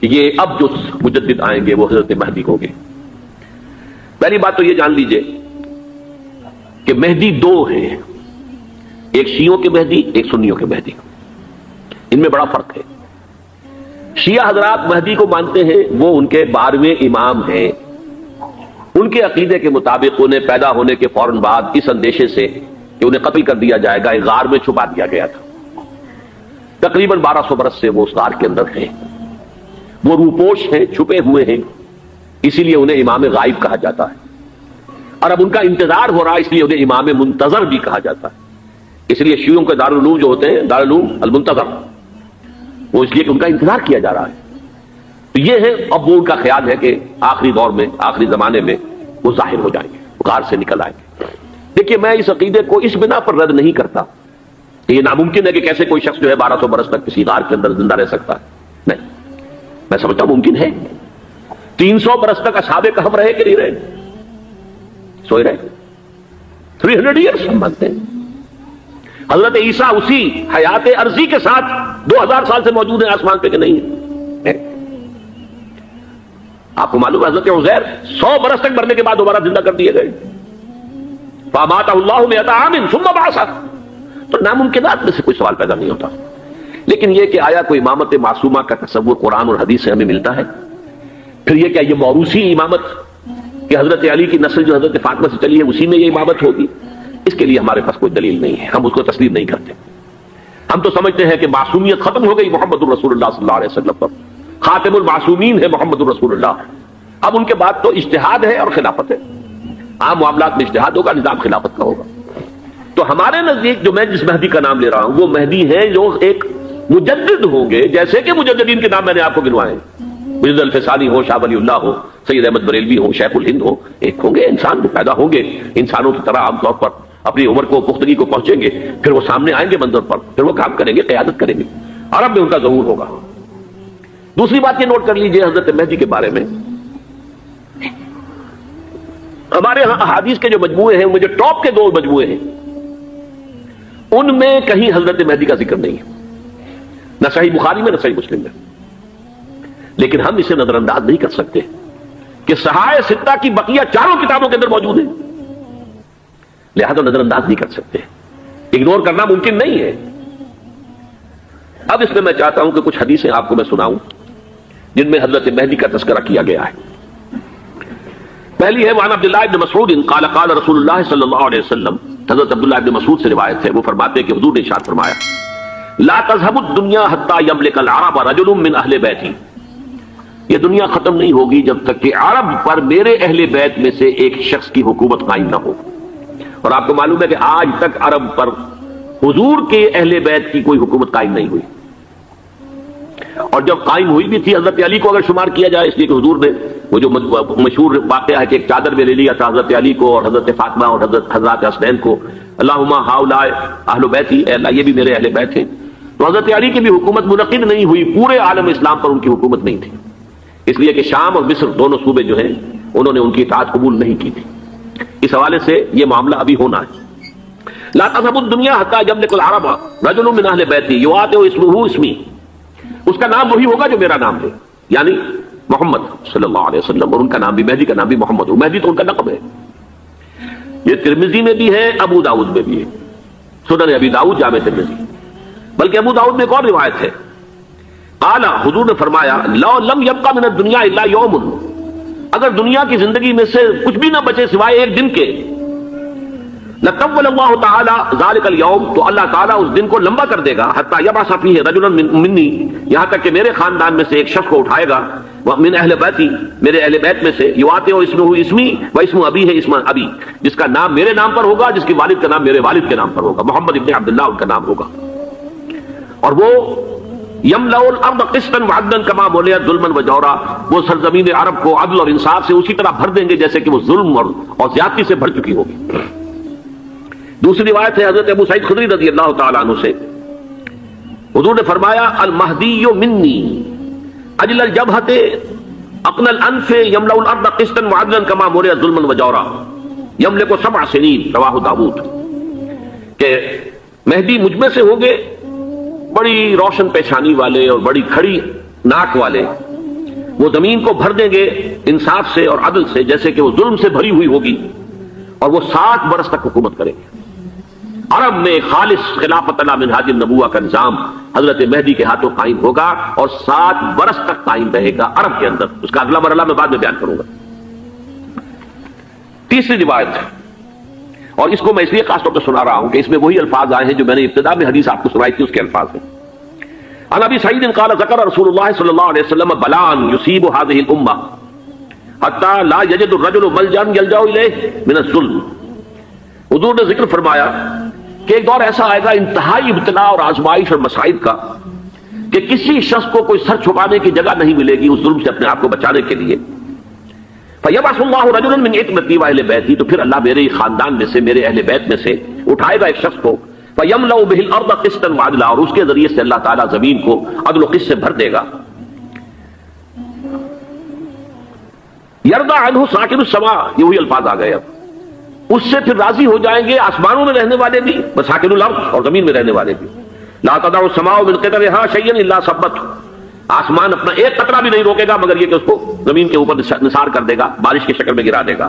Speaker 1: کہ یہ اب جو مجدد آئیں گے وہ حضرت مہدی ہوں گے۔ پہلی بات تو یہ جان لیجئے کہ مہدی 2 ہیں، ایک شیعوں کے مہدی، ایک سنیوں کے مہدی، ان میں بڑا فرق ہے۔ شیعہ حضرات مہدی کو مانتے ہیں، وہ ان کے 12ویں امام ہیں، ان کے عقیدے کے مطابق انہیں پیدا ہونے کے فوراً بعد اس اندیشے سے کہ انہیں قتل کر دیا جائے گا ایک غار میں چھپا دیا گیا تھا، تقریباً 1200 برس سے وہ اس غار کے اندر ہیں، وہ روپوش ہیں، چھپے ہوئے ہیں، اسی لیے انہیں امام غائب کہا جاتا ہے، اور اب ان کا انتظار ہو رہا ہے اس لیے انہیں امام منتظر بھی کہا جاتا ہے۔ اس لیے شیعوں کے دارالعلوم جو ہوتے ہیں دارالعلوم المنتظر، وہ اس لیے کہ ان کا انتظار کیا جا رہا ہے۔ تو یہ ہے، اب وہ ان کا خیال ہے کہ آخری دور میں، آخری زمانے میں وہ ظاہر ہو جائیں گے، غار سے نکل آئیں گے۔ دیکھیے میں اس عقیدے کو اس بنا پر رد نہیں کرتا کہ یہ ناممکن ہے کہ کیسے کوئی شخص جو ہے 1200 برس تک کسی غار کے اندر زندہ رہ سکتا ہے، نہیں، میں سمجھتا ہوں ممکن ہے۔ 300 برس تک اصحاب کہف رہے کہ نہیں رہے؟ سوئے رہے، 300 ایئرس ہم مانتے ہیں۔ حضرت عیسیٰ اسی حیات عرضی کے ساتھ 2000 سال سے موجود ہیں آسمان پہ کہ نہیں ہے؟ آپ کو معلوم ہے حضرت عزیر 100 برس تک مرنے کے بعد دوبارہ زندہ کر دیے گئے. فاماتہ اللہ 100 عام ثم بعثہ. تو ناممکنات میں سے کوئی سوال پیدا نہیں ہوتا. لیکن یہ کہ آیا کوئی امامت معصومہ کا تصور قرآن اور حدیث سے ہمیں ملتا ہے؟ پھر یہ کیا یہ موروثی امامت کہ حضرت علی کی نسل جو حضرت فاطمہ سے چلی ہے اسی میں یہ امامت ہوگی؟ اس کے لیے ہمارے پاس کوئی دلیل نہیں ہے، ہم اس کو تسلیم نہیں کرتے. ہم تو سمجھتے ہیں کہ معصومیت ختم ہو گئی محمد الرسول اللہ صلی اللہ علیہ وسلم پر. خاتم المعصومین ہے محمد الرسول اللہ. اب ان کے بعد تو اجتہاد ہے اور خلافت ہے. عام معاملات میں اجتہاد ہوگا، نظام خلافت کا ہوگا. تو ہمارے نزدیک جو میں جس مہدی کا نام لے رہا ہوں وہ مہدی ہیں جو ایک مجدد ہوں گے، جیسے کہ مجددین کے نام میں نے آپ کو گنوائے ہیں. مجد الفسانی ہو، شاہ ولی اللہ ہو، سید احمد بریلوی ہو، شیخ الہند ہو. ایک ہوں گے انسان جو پیدا ہوں گے انسانوں کی طرح عام طور پر اپنی عمر کو پختگی کو پہنچیں گے، پھر وہ سامنے آئیں گے منظر پر، پھر وہ کام کریں گے، قیادت کریں گے. عرب میں ان کا ظہور ہوگا. دوسری بات یہ نوٹ کر لیجئے حضرت مہدی کے بارے میں، ہمارے ہاں احادیث کے جو مجموعے ہیں وہ جو ٹاپ کے 2 مجموعے ہیں ان میں کہیں حضرت مہدی کا ذکر نہیں ہے، نہ صحیح بخاری میں نہ صحیح مسلم میں. لیکن ہم اسے نظر انداز نہیں کر سکتے کہ صحائح ستہ کی بقیہ 4 کتابوں کے اندر موجود ہیں، لہذا نظر انداز نہیں کر سکتے، اگنور کرنا ممکن نہیں ہے. اب اس میں میں چاہتا ہوں کہ کچھ حدیثیں آپ کو میں سناؤں جن میں حضرت مہدی کا تذکرہ کیا گیا ہے. پہلی ہے وعن عبداللہ ابن مسعود قال قال رسول اللہ صلی اللہ علیہ وسلم. حضرت عبداللہ ابن مسعود سے روایت ہے، وہ فرماتے ہیں کہ حضور نے ارشاد فرمایا لا تذهب الدنيا حتى يملك العرب رجل من اہل بیتی. یہ دنیا ختم نہیں ہوگی جب تک کہ عرب پر میرے اہل بیت میں سے ایک شخص کی حکومت قائم نہ ہو. اور آپ کو معلوم ہے کہ آج تک عرب پر حضور کے اہل بیت کی کوئی حکومت قائم نہیں ہوئی. اور جب قائم ہوئی بھی تھی حضرت علی کو اگر شمار کیا جائے، اس لیے کہ حضور نے وہ جو مشہور واقعہ ہے کہ ایک چادر میں لے لیا تھا حضرت علی کو اور حضرت فاطمہ اور حضرت حسنین کو، اللہم ہؤلاء اہل بیتی، اے اللہ یہ بھی میرے اہل بیت ہیں. تو حضرت علی کی بھی حکومت منعقد نہیں ہوئی، پورے عالم اسلام پر ان کی حکومت نہیں تھی، اس لیے کہ شام اور مصر دونوں صوبے جو ہیں انہوں نے ان کی اطاعت قبول نہیں کی تھی. اس حوالے سے یہ معاملہ ابھی ہونا ہے. لا تذهب الدنيا حتى يملك العرب رجل من اهل بيتي يعاطي اسمه اسمي. اس کا نام وہی ہوگا جو میرا نام ہے، یعنی محمد صلی اللہ علیہ وسلم. اور ان کا نام بھی مہدی کا نام بھی محمد. مہدی تو ان کا لقب ہے. یہ ترمذی میں بھی ہے، ابو داؤد میں بھی ہے، سنن ابی داؤد جامع ترمذی. بلکہ ابو داؤد میں ایک اور روایت ہے، قال حضور نے فرمایا لو لم يبقى من الدنيا الا يوم. اگر دنیا کی زندگی میں سے کچھ بھی نہ بچے سوائے ایک دن کے، لطول اللہ تعالی ذلك اليوم، تو اللہ تعالیٰ اس دن کو لمبا کر دے گا، حتی یبعث فیہ رجلا منی، یہاں تک کہ میرے خاندان میں سے ایک شخص کو اٹھائے گا، من اہل بیتی، میرے اہل بیت میں سے، یواطئ اسمہ اسمی و اسم ابی ہے اسم ابی، جس کا نام میرے نام پر ہوگا، جس کے والد کا نام میرے والد کے نام پر ہوگا، محمد ابن عبداللہ ان کا نام ہوگا. اور وہ یملأ الارض قسطا وعدلا کما ملئت ظلما وجورا، وہ سرزمین عرب کو عدل اور انصاف سے اسی طرح بھر دیں گے جیسے کہ وہ ظلم اور زیادتی سے بھر چکی ہوگی. دوسری روایت ہے حضرت ابو سعید خدری رضی اللہ تعالیٰ عنہ سے، حضور نے فرمایا المہدی منی اجل الجبہۃ اقنى الانف یملأ الارض قسطا وعدلا کما ملئت ظلما وجورا یملک 7 سنین، رواہ داؤد. کہ مہدی مجھ میں سے ہوں گے بڑی روشن پیشانی والے اور بڑی کھڑی ناک والے، وہ زمین کو بھر دیں گے انصاف سے اور عدل سے جیسے کہ وہ ظلم سے بھری ہوئی ہوگی، اور وہ 7 برس تک حکومت کریں گے. عرب میں خالص خلافت علی منہاج النبوہ کا نظام حضرت مہدی کے ہاتھوں قائم ہوگا اور 7 برس تک قائم رہے گا عرب کے اندر. اس کا اگلا مرحلہ میں بعد میں بیان کروں گا. تیسری روایت ہے، اور اس کو میں اس لیے خاص طور پر سنا رہا ہوں کہ اس میں وہی الفاظ آئے ہیں جو میں نے ابتدا میں حدیث آپ کو سنائی تھی، اس کے الفاظ ہیں. عن ابی سعید قال ذکر رسول اللہ صلی اللہ علیہ وسلم بلاء یصیب هذه الامہ حتی لا یجد الرجل ملجا یلجا الیہ من الظلم. حضور نے ذکر فرمایا کہ ایک دور ایسا آئے گا انتہائی ابتلا اور آزمائش اور مصائب کا کہ کسی شخص کو کوئی سر چھپانے کی جگہ نہیں ملے گی اس ظلم سے اپنے آپ کو بچانے کے لیے. فَيَبْعَثُ اللَّهُ رَجُلًا مِنْ عِتْرَتِي وَأَهْلِ بَيْتِي، تو پھر اللہ میرے خاندان میں سے میرے اہل بیت میں سے اٹھائے گا ایک شخص کو، فَيَمْلَأُ بِهِ الْأَرْضَ قِسْطًا وَعَدْلًا، اور اس کے ذریعے سے اللہ تعالیٰ زمین کو عدل و قسط سے بھر دے گا. يَرْضَى عَنْهُ سَاكِنُ السَّمَاءِ، یہ وہی الفاظ آ گئے. اب اس سے پھر راضی ہو جائیں گے آسمانوں میں رہنے والے بھی، مساکن الارض، اور زمین میں رہنے والے بھی. لا تدع السماء من قطرها شيئا الا ثبته، آسمان اپنا ایک قطرہ بھی نہیں روکے گا مگر یہ کہ اس کو زمین کے اوپر نثار کر دے گا، بارش کی شکل میں گرا دے گا.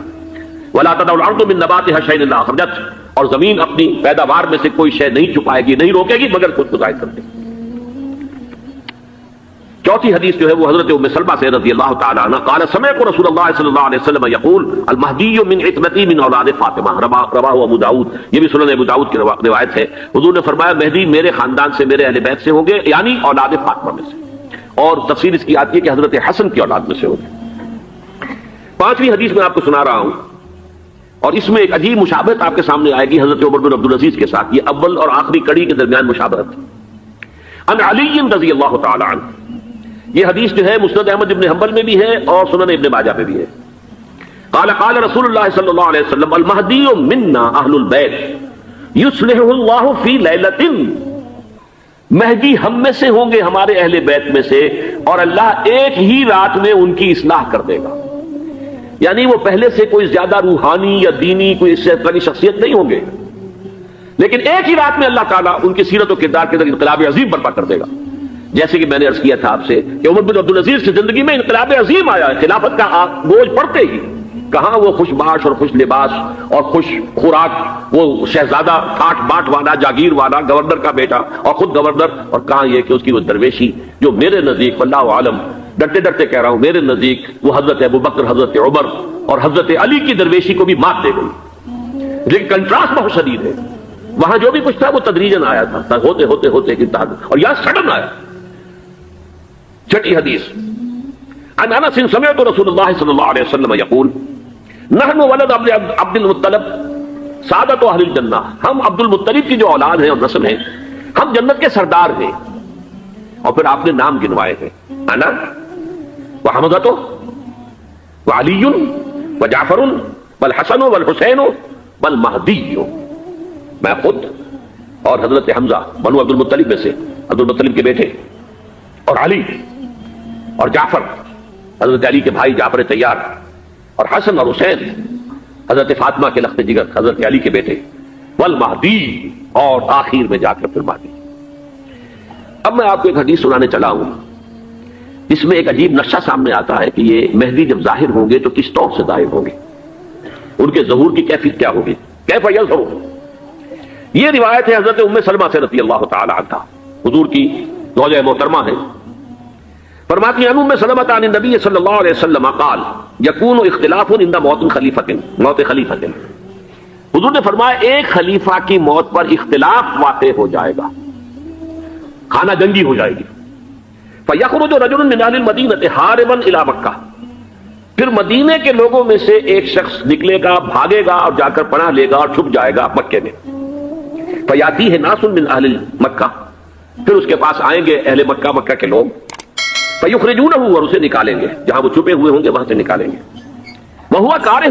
Speaker 1: ولا تدع الارض من نباتها شيئا الا اخرجته، اور زمین اپنی پیداوار میں سے کوئی شے نہیں چھپائے گی، نہیں روکے گی مگر خود کو ظاہر کر دے گی. چوتھی حدیث جو ہے وہ حضرت ام سلمہ سے رضی اللہ تعالی عنہ قال سمعت رسول اللہ صلی اللہ علیہ وسلم یقول المہدی من عتبتی من اولاد فاطمہ، رواہ ابو داؤد، یہ بھی سنن ابو داؤد کی روایت ہے. حضور نے فرمایا مہدی میرے خاندان سے، میرے اہل بیت سے ہوں گے، یعنی اولاد فاطمہ میں سے، اور تفسیر اس کی آتی ہے کہ حضرت حسن کی اولاد میں سے ہوں گے. پانچویں حدیث میں آپ کو سنا رہا ہوں، اور اس میں ایک عجیب مشابہت آپ کے سامنے آئے گی حضرت عمر بن عبدالعزیز کے ساتھ. یہ اول اور آخری کڑی کے درمیان مشابہت. ان علی رضی اللہ تعالی عنہ، یہ حدیث جو ہے مسند احمد ابن حنبل میں بھی ہے اور سنن ابن ماجہ میں بھی ہے. قال قال رسول اللہ صلی اللہ علیہ وسلم المہدی منا اہل البیت یصلح اللہ فی لیلۃ، مہدی ہم میں سے ہوں گے، ہمارے اہل بیت میں سے، اور اللہ ایک ہی رات میں ان کی اصلاح کر دے گا. یعنی وہ پہلے سے کوئی زیادہ روحانی یا دینی کوئی اس سے بڑی شخصیت نہیں ہوں گے، لیکن ایک ہی رات میں اللہ تعالیٰ ان کی سیرت و کردار کے اندر انقلاب عظیم برپا کر دے گا. جیسے کہ میں نے عرض کیا تھا آپ سے کہ عمر بن عبدالعزیز کی زندگی میں انقلاب عظیم آیا ہے. خلافت کا بوجھ پڑتے ہی کہاں وہ خوش باش اور خوش لباس اور خوش خوراک، وہ شہزادہ ٹھاٹ باٹ والا، جاگیر والا، گورنر کا بیٹا اور خود گورنر، اور کہاں یہ کہ اس کی وہ درویشی جو میرے نزدیک واللہ عالم، ڈرتے ڈرتے کہہ رہا ہوں، میرے نزدیک وہ حضرت ابوبکر، حضرت عمر اور حضرت علی کی درویشی کو بھی مات دے گئی. لیکن کنٹراسٹ بہت شدید ہے. وہاں جو بھی کچھ تھا وہ تدریجاً آیا تھا، ہوتے ہوتے ہوتے اور یہاں سڈن آیا. چھٹی حدیث عن انس سمعت رسول اللہ صلی اللہ علیہ وسلم یقول نحن ولد عبد المطلب سعادت اہل الجنہ، ہم عبد المطلب کی جو اولاد ہیں اور نسل ہیں، ہم جنت کے سردار ہیں. اور پھر آپ نے نام گنوائے ہیں، انا وحمزۃ وعلی وجعفر والحسن والحسین والمہدی، میں خود اور حضرت حمزہ بنو عبد المطلب میں سے، عبد المطلب کے بیٹے، اور علی اور جعفر حضرت علی کے بھائی جعفر طیار، اور حسن اور حسین حضرت فاطمہ کے لخت جگر حضرت علی کے بیٹے، والمہدی، اور آخر میں جا کر پھر مہدی. اب میں آپ کو ایک حدیث سنانے چلا ہوں، اس میں ایک عجیب نقشہ سامنے آتا ہے کہ یہ مہدی جب ظاہر ہوں گے تو کس طور سے ظاہر ہوں گے، ان کے ظہور کی کیفیت کیا ہوگی، کیف یظہر. یہ روایت ہے حضرت ام سلمہ سے رضی اللہ تعالی عنہا، حضور کی زوجہ محترمہ ہے. فرماتی ہیں ام سلمہ عن النبی صلی اللہ علیہ وسلم قال یکون اختلاف عند موت خلیفۃ، موت خلیفۃ. حضور نے فرمایا ایک خلیفہ کی موت پر اختلاف واقع ہو جائے گا، خانہ جنگی ہو جائے گی. فیخرج رجل من اہل المدینہ حاربا الی مکہ، پھر مدینے کے لوگوں میں سے ایک شخص نکلے گا، بھاگے گا اور جا کر پناہ لے گا اور چھپ جائے گا مکے میں. فیاتیہ ناس من اہل مکہ، پھر اس کے پاس آئیں گے اہل مکہ، مکہ کے لوگ، فیخرجونہ، اور اسے نکالیں گے، جہاں وہ چھپے ہوئے ہوں گے وہاں سے نکالیں گے. وہو کارہ،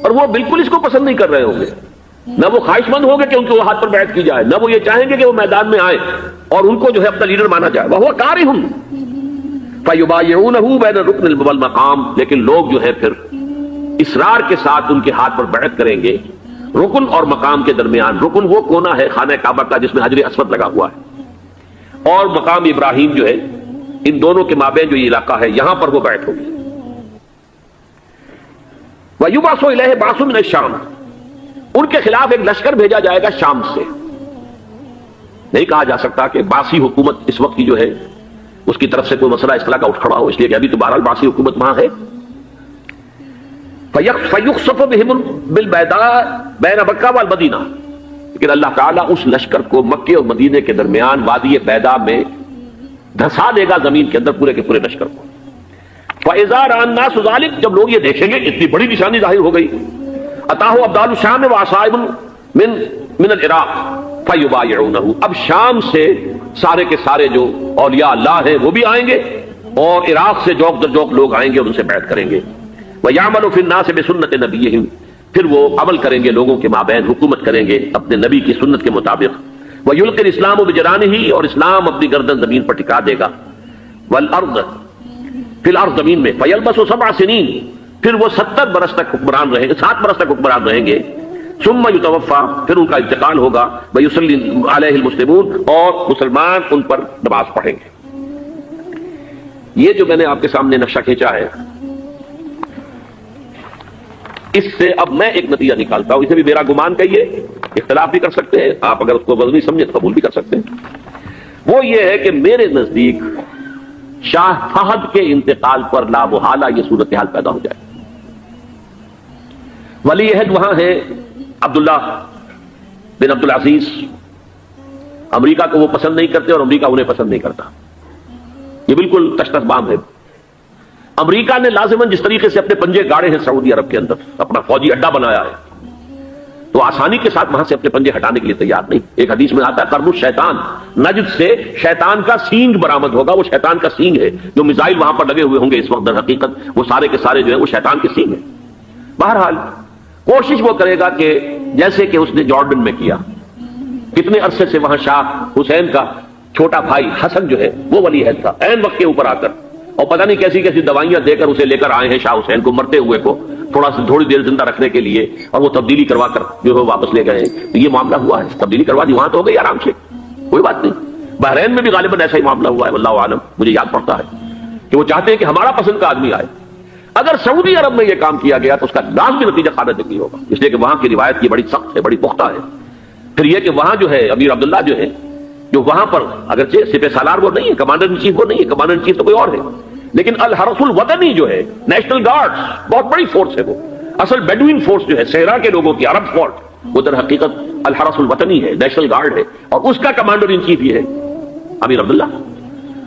Speaker 1: اور وہ بالکل اس کو پسند نہیں کر رہے ہوں گے، نہ وہ خواہش مند ہوں گے کہ ان کے ہاتھ پر بیعت کی جائے، نہ وہ یہ چاہیں گے کہ وہ میدان میں آئیں اور ان کو جو ہے اپنا لیڈر مانا جائے. وہو کارہ فیبایعونہ بین الرکن والمقام، لیکن لوگ جو ہے پھر اصرار کے ساتھ ان کے ہاتھ پر بیعت کریں گے رکن اور مقام کے درمیان. رکن وہ کونا ہے خانہ کعبہ کا جس میں حجر اسود لگا ہوا ہے، اور مقام ابراہیم جو ہے، ان دونوں کے مابین جو یہ علاقہ ہے یہاں پر وہ بیعت ہوگی. وَيُبْعَثُ إِلَيْهِ بَعْثٌ مِنَ الشَّامِ، ان کے خلاف ایک لشکر بھیجا جائے گا شام سے. نہیں کہا جا سکتا کہ باسی حکومت اس وقت کی جو ہے اس کی طرف سے کوئی مسئلہ اس طرح کا اٹھ کھڑا ہو، اس لیے کہ ابھی تو بہرحال باسی حکومت وہاں ہے. فَيُخْصَفُ بِهِمْ بِالْبَيْضَاءِ بَيْنَ مَكَّةَ وَالْمَدِينَةِ، لیکن اللہ تعالیٰ اس لشکر کو مکے اور مدینے کے درمیان وادی بیضاء میں دھسا دے گا زمین کے اندر پورے کے پورے لشکر کو. فَإِذَا رَأَى النَّاسُ ذَلِكَ، جب لوگ یہ دیکھیں گے اتنی بڑی نشانی ظاہر ہو گئی، أَتَاهُ أَبْدَالُ الشَّامِ وَعَصَائِبٌ مِنَ الْعِرَاقِ فَيُبَايِعُونَهُ، اب شام سے سارے کے سارے جو اولیاء اللہ ہیں وہ بھی آئیں گے، اور عراق سے جوک در جوک لوگ آئیں گے اور ان سے بیعت کریں گے. وَيَعْمَلُ فِي النَّاسِ بِسُنَّةِ نَبِيِّهِمْ، پھر وہ عمل کریں گے لوگوں کے مابین، حکومت کریں گے اپنے نبی کی سنت کے مطابق. وَيُلْقِي الْإِسْلَامُ بِجَرَانِهِ، اور اسلام اپنی گردن زمین پر ٹکا دے گا. وَالْأَرْضَ فِي الْأَرْضِ، زمین میں. فَيَلْبَسُ 7 سنین، پھر وہ 70 برس تک حکمران رہیں گے، 7 برس تک حکمران رہیں گے. ثم یتوفا، پھر ان کا انتقال ہوگا. ویصلی علیہ المسلمون، اور مسلمان ان پر نماز پڑھیں گے. یہ جو میں نے آپ کے سامنے نقشہ کھینچا ہے، اس سے اب میں ایک نتیجہ نکالتا ہوں. اسے بھی میرا گمان کہیے، اختلاف بھی کر سکتے ہیں آپ، اگر اس کو وزنی سمجھے تو قبول بھی کر سکتے ہیں. وہ یہ ہے کہ میرے نزدیک شاہ فہد کے انتقال پر لا محالہ یہ صورتحال پیدا ہو جائے. ولی عہد وہاں ہے عبداللہ بن عبد العزیز. امریکہ کو وہ پسند نہیں کرتے اور امریکہ انہیں پسند نہیں کرتا. یہ بالکل تشتش بام ہے. امریکہ نے لازماً جس طریقے سے اپنے پنجے گاڑے ہیں سعودی عرب کے اندر، اپنا فوجی اڈا بنایا ہے، تو آسانی کے ساتھ وہاں سے اپنے پنجے ہٹانے کے لیے تیار نہیں. ایک حدیث میں آتا ہے قرن الشیطان، نجد سے شیطان کا سینگ برآمد ہوگا. وہ شیطان کا سینگ ہے. جو میزائل وہاں پر لگے ہوئے ہوں گے اس وقت، در حقیقت وہ سارے کے سارے جو ہیں وہ شیطان کے سینگ ہیں. بہرحال کوشش وہ کرے گا کہ جیسے کہ اس نے جارڈن میں کیا، کتنے عرصے سے وہاں شاہ حسین کا چھوٹا بھائی حسن جو ہے وہ ولی عہد تھا، عین وقت کے اوپر آ کر، اور پتہ نہیں کیسی کیسی دوائیاں دے کر اسے لے کر آئے ہیں شاہ حسین کو، مرتے ہوئے کو تھوڑی دیر زندہ رکھنے کے لیے، اور وہ تبدیلی کروا کر جو ہے واپس لے گئے. تو یہ معاملہ ہوا ہے، تبدیلی کروا دی، وہاں تو ہو گئی آرام سے، کوئی بات نہیں. بحرین میں بھی غالباً ایسا ہی معاملہ ہوا ہے، واللہ عالم. مجھے یاد پڑتا ہے کہ وہ چاہتے ہیں کہ ہمارا پسند کا آدمی آئے. اگر سعودی عرب میں یہ کام کیا گیا تو اس کا لازمی نتیجہ خانہ ہوگا، اس لیے کہ وہاں کی روایت یہ بڑی سخت ہے، بڑی پختہ ہے. پھر یہ کہ وہاں جو ہے امیر عبداللہ جو ہے، جو وہاں پر اگرچہ سپہ سالار وہ نہیں ہے، کمانڈر ان چیف وہ نہیں ہے، کمانڈر ان چیف تو کوئی اور ہے، لیکن الحرس الوطنی جو ہے، نیشنل گارڈ، بہت بڑی فورس ہے. وہ اصل بیڈوین فورس جو ہے صحرا کے لوگوں کی، عرب فورس، وہ در حقیقت الحرس الوطنی ہے، نیشنل گارڈ ہے، اور اس کا کمانڈر ان چیف یہ ہے امیر عبداللہ.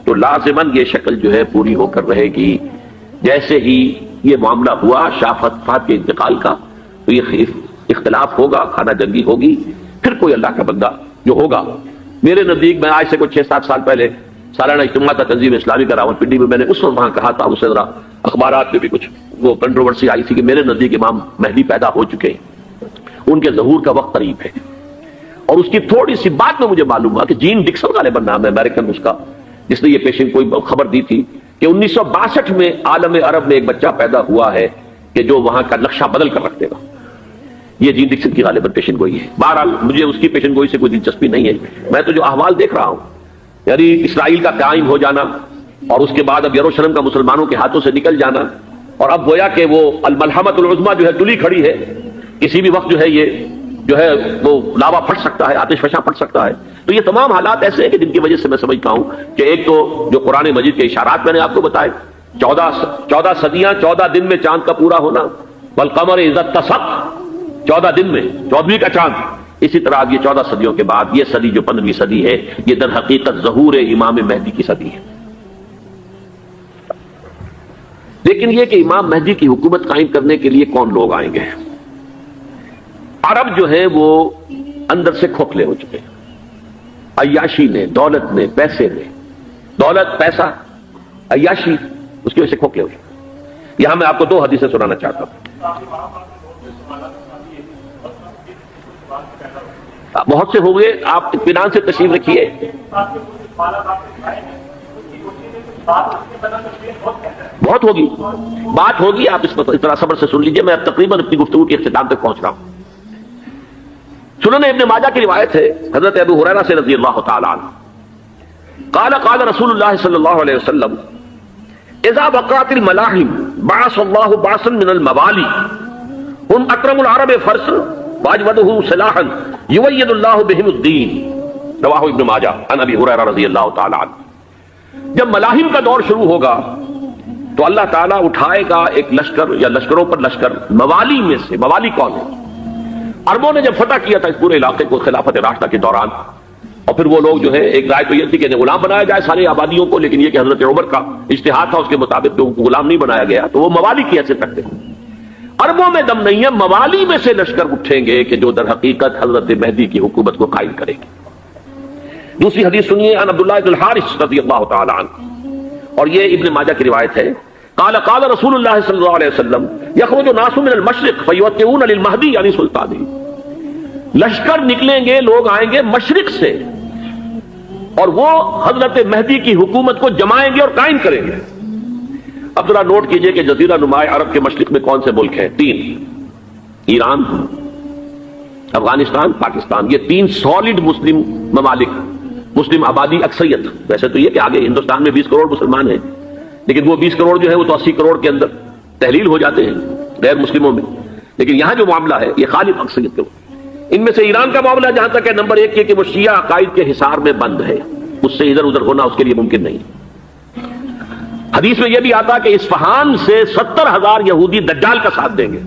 Speaker 1: تو لازماً یہ شکل جو ہے پوری ہو کر رہے گی. جیسے ہی یہ معاملہ ہوا شاہ فہد کے انتقال کا، تو یہ اختلاف ہوگا، خانہ جنگی ہوگی. پھر کوئی اللہ کا بندہ جو ہوگا، میرے نزدیک، میں آج سے کوئی 6-7 سال پہلے سالانہ اجتماع تھا تنظیم اسلامی کا راولپنڈی میں، میں نے اس وقت وہاں کہا تھا، اس سے ذرا اخبارات میں بھی کچھ وہ کنٹروورسی آئی تھی کہ میرے نزدیک امام مہدی پیدا ہو چکے ہیں، ان کے ظہور کا وقت قریب ہے. اور اس کی تھوڑی سی بات میں مجھے معلوم ہوا کہ جین ڈکسن غالباً نام ہے امریکن اس کا، جس نے یہ پیشن کوئی خبر دی تھی کہ 1962 میں عالم عرب میں ایک بچہ پیدا ہوا ہے کہ جو وہاں کا نقشہ بدل کر رکھ دے گا. یہ جین ڈکسن کی غالباً پیشن گوئی ہے. بہرحال مجھے اس کی پیشن گوئی سے کوئی دلچسپی نہیں ہے. میں تو جو احوال دیکھ رہا ہوں، یعنی اسرائیل کا قائم ہو جانا، اور اس کے بعد اب یروشلم کا مسلمانوں کے ہاتھوں سے نکل جانا، اور اب گویا کہ وہ الملحمۃ العظمیٰ جو ہے تلی کھڑی ہے، کسی بھی وقت جو ہے یہ جو ہے وہ لاوا پھٹ سکتا ہے، آتش فشاں پھٹ سکتا ہے. تو یہ تمام حالات ایسے ہیں کہ جن کی وجہ سے میں سمجھتا ہوں کہ ایک تو جو قرآن مجید کے اشارات میں نے آپ کو بتائے، 14 صدیاں 14 دن میں چاند کا پورا ہونا، والقمر اذا اتسق، 14 دن میں 14ویں کا چاند. اسی طرح اب یہ 14 صدیوں کے بعد یہ صدی جو 15ویں صدی ہے، یہ در حقیقت ظہور امام مہدی کی صدی ہے. لیکن یہ کہ امام مہدی کی حکومت قائم کرنے کے لیے کون لوگ آئیں گے؟ عرب جو ہے وہ اندر سے کھوکھلے ہو چکے ہیں، عیاشی نے، دولت نے، پیسے نے، دولت، پیسہ، عیاشی، اس کی وجہ سے کھوکھلے ہو چکے. یہاں میں آپ کو 2 حدیثیں سنانا چاہتا ہوں. بہت سے ہو گئے، آپ اطمینان سے تشریف رکھیے. بہت ہوگی، بات ہوگی، آپ اس طرح صبر سے سن لیجئے. میں اب تقریباً اپنی گفتگو کے اختتام تک پہنچ رہا ہوں. سنن ابن ماجہ کی روایت ہے حضرت ابو ہریرہ سے رضی اللہ تعالی عنہ، قال قال رسول اللہ صلی اللہ علیہ وسلم اذا وقعت الملاحم بعث اللہ بعثا من الموالی هم اکرم العرب فرسا واجودهم سلاحا یوید اللہ بهم الدین. رواہ ابن ماجہ عن ابی ہریرہ رضی اللہ تعالی عنہ. جب ملاحم کا دور شروع ہوگا تو اللہ تعالیٰ اٹھائے گا ایک لشکر یا لشکروں پر لشکر موالی میں سے. موالی کون ہے؟ عربوں نے جب فتح کیا تھا اس پورے علاقے کو خلافت راشدہ کے دوران، اور پھر وہ لوگ جو ہے، ایک رائے تو یہ تھی کہ انہیں غلام بنایا جائے ساری آبادیوں کو، لیکن یہ کہ حضرت عمر کا اجتہاد تھا، اس کے مطابق ان کو غلام نہیں بنایا گیا، تو وہ موالی کی حیثیت رکھتے ہیں. عربوں میں دم نہیں ہے، موالی میں سے لشکر اٹھیں گے کہ جو در حقیقت حضرت مہدی کی حکومت کو قائم کرے گی. دوسری حدیث سنیے، عن عبداللہ بن الحارث رضی اللہ تعالی عنہ، اور یہ ابن ماجہ کی روایت ہے. قال قال رسول اللہ صلی اللہ علیہ وسلم یخرج الناس من المشرق فیوطئون للمہدی یعنی سلطانی. لشکر نکلیں گے، لوگ آئیں گے مشرق سے، اور وہ حضرت مہدی کی حکومت کو جمائیں گے اور قائم کریں گے. اب ذرا نوٹ کیجئے کہ جزیرہ نما عرب کے مشرق میں کون سے ملک ہیں؟ 3: ایران، افغانستان، پاکستان. یہ 3 سالڈ مسلم ممالک، مسلم آبادی اکثریت. ویسے تو یہ کہ آگے ہندوستان میں 20 کروڑ مسلمان ہیں، لیکن وہ 20 کروڑ جو ہے وہ تو 80 کروڑ کے اندر تحلیل ہو جاتے ہیں غیر مسلموں میں. لیکن یہاں جو معاملہ ہے یہ خالص اکثریت کے. ان میں سے ایران کا معاملہ جہاں تک ہے، نمبر 1 یہ کہ وہ شیعہ عقائد کے حصار میں بند ہے، اس سے ادھر ادھر ہونا اس کے لیے ممکن نہیں. حدیث میں یہ بھی آتا کہ اصفہان سے 70,000 یہودی دجال کا ساتھ دیں گے.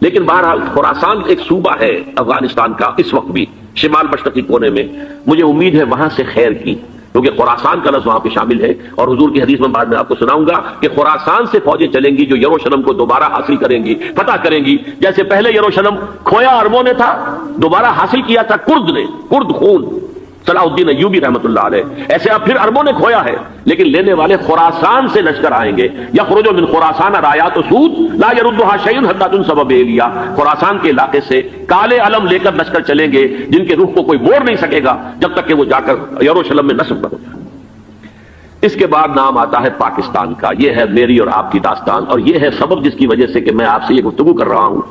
Speaker 1: لیکن بہرحال خراسان ایک صوبہ ہے افغانستان کا اس وقت بھی شمال مشرقی کونے میں، مجھے امید ہے وہاں سے خیر کی، کیونکہ خراسان کا لفظ وہاں پہ شامل ہے. اور حضور کی حدیث میں بعد میں آپ کو سناؤں گا کہ خراسان سے فوجیں چلیں گی جو یروشلم کو دوبارہ حاصل کریں گی، فتح کریں گی. جیسے پہلے یروشلم کھویا عربوں نے تھا، دوبارہ حاصل کیا تھا کرد نے، کرد خون صلاح الدین ایوبی رحمۃ اللہ علیہ، ایسے اب پھر عربوں نے کھویا ہے. لیکن لینے والے خراسان سے لشکر آئیں گے. یخرج من خراسان رایات سود لا يردها شيء حتى تنصب بإيلیا. خراسان کے علاقے سے کالے علم لے کر لشکر چلیں گے جن کے روح کو کوئی موڑ نہیں سکے گا جب تک کہ وہ جا کر یروشلم میں نصب نہ ہو جائے. اس کے بعد نام آتا ہے پاکستان کا. یہ ہے میری اور آپ کی داستان، اور یہ ہے سبب جس کی وجہ سے کہ میں آپ سے یہ گفتگو کر رہا ہوں.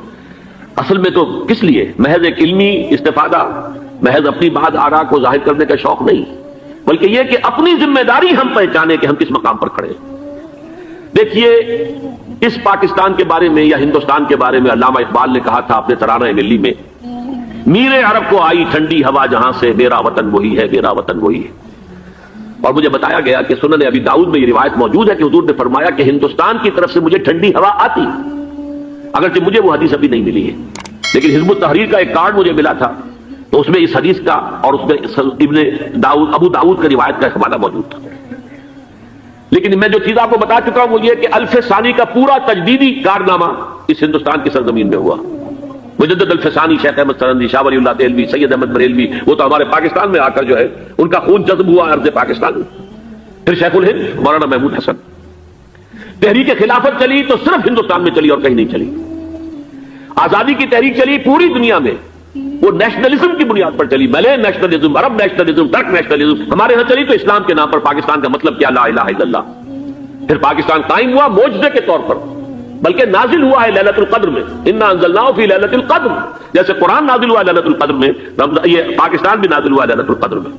Speaker 1: اصل میں تو کس لیے؟ محض ایک علمی استفادہ، محض اپنی بات آراء کو ظاہر کرنے کا شوق نہیں، بلکہ یہ کہ اپنی ذمہ داری ہم پہچانے کہ ہم کس مقام پر کھڑے ہیں. دیکھیے اس پاکستان کے بارے میں یا ہندوستان کے بارے میں علامہ اقبال نے کہا تھا اپنے ترانہ ملی میں، میر عرب کو آئی ٹھنڈی ہوا جہاں سے، میرا وطن وہی ہے، میرا وطن وہی ہے. اور مجھے بتایا گیا کہ سنن ابی داؤد میں یہ روایت موجود ہے کہ حضور نے فرمایا کہ ہندوستان کی طرف سے مجھے ٹھنڈی ہوا آتی، اگرچہ مجھے وہ حدیث ابھی نہیں ملی ہے، لیکن حزب التحریر کا ایک کارڈ مجھے ملا تھا، تو اس میں اس حدیث کا اور اس میں ابن داؤد ابو داؤد کا روایت کا حوالہ موجود تھا. لیکن میں جو چیز آپ کو بتا چکا ہوں وہ یہ کہ الف ثانی کا پورا تجدیدی کارنامہ اس ہندوستان کی سرزمین میں ہوا. مجدد الف ثانی شیخ احمد سرندی، شاہ ولی اللہ دہلوی، سید احمد بریلوی، وہ تو ہمارے پاکستان میں آ کر جو ہے ان کا خون جذب ہوا ارض پاکستان میں. پھر شیخ الہند مولانا محمود حسن. تحریک خلافت چلی تو صرف ہندوستان میں چلی اور کہیں نہیں چلی. آزادی کی تحریک چلی پوری دنیا میں، وہ نیشنلزم کی بنیاد پر چلی، ملے نیشنلزم، عرب نیشنلزم، ترک نیشنلزم. ہمارے ہاں چلی تو اسلام کے نام پر. پاکستان کا مطلب کیا؟ لا الہ الا اللہ. پھر پاکستان قائم ہوا معجزے کے طور پر، بلکہ نازل ہوا ہے لیلۃ القدر میں. انا انزلناہ فی لیلۃ القدر، جیسے قرآن نازل ہوا لیلۃ القدر میں، یہ پاکستان بھی نازل ہوا لیلۃ القدر میں.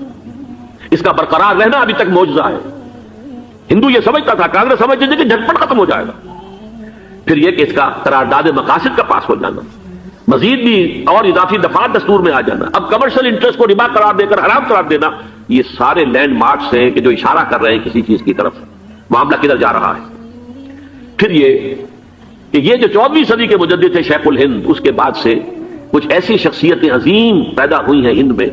Speaker 1: اس کا برقرار رہنا ابھی تک معجزہ ہے. ہندو یہ سمجھتا تھا، کانگریس سمجھتی تھی کہ جھٹپٹ ختم ہو جائے گا. پھر یہ کہ اس کا قرارداد مقاصد کا پاس ہو جانا، مزید بھی اور اضافی دفعات دستور میں آ جانا، اب کمرشل انٹرسٹ کو ربا قرار دے کر حرام قرار دینا، یہ سارے لینڈ مارکس ہیں کہ جو اشارہ کر رہے ہیں کسی چیز کی طرف، معاملہ کدھر جا رہا ہے. پھر یہ کہ یہ جو 14ویں صدی کے مجدد تھے شیخ الہند، اس کے بعد سے کچھ ایسی شخصیتیں عظیم پیدا ہوئی ہیں ہند میں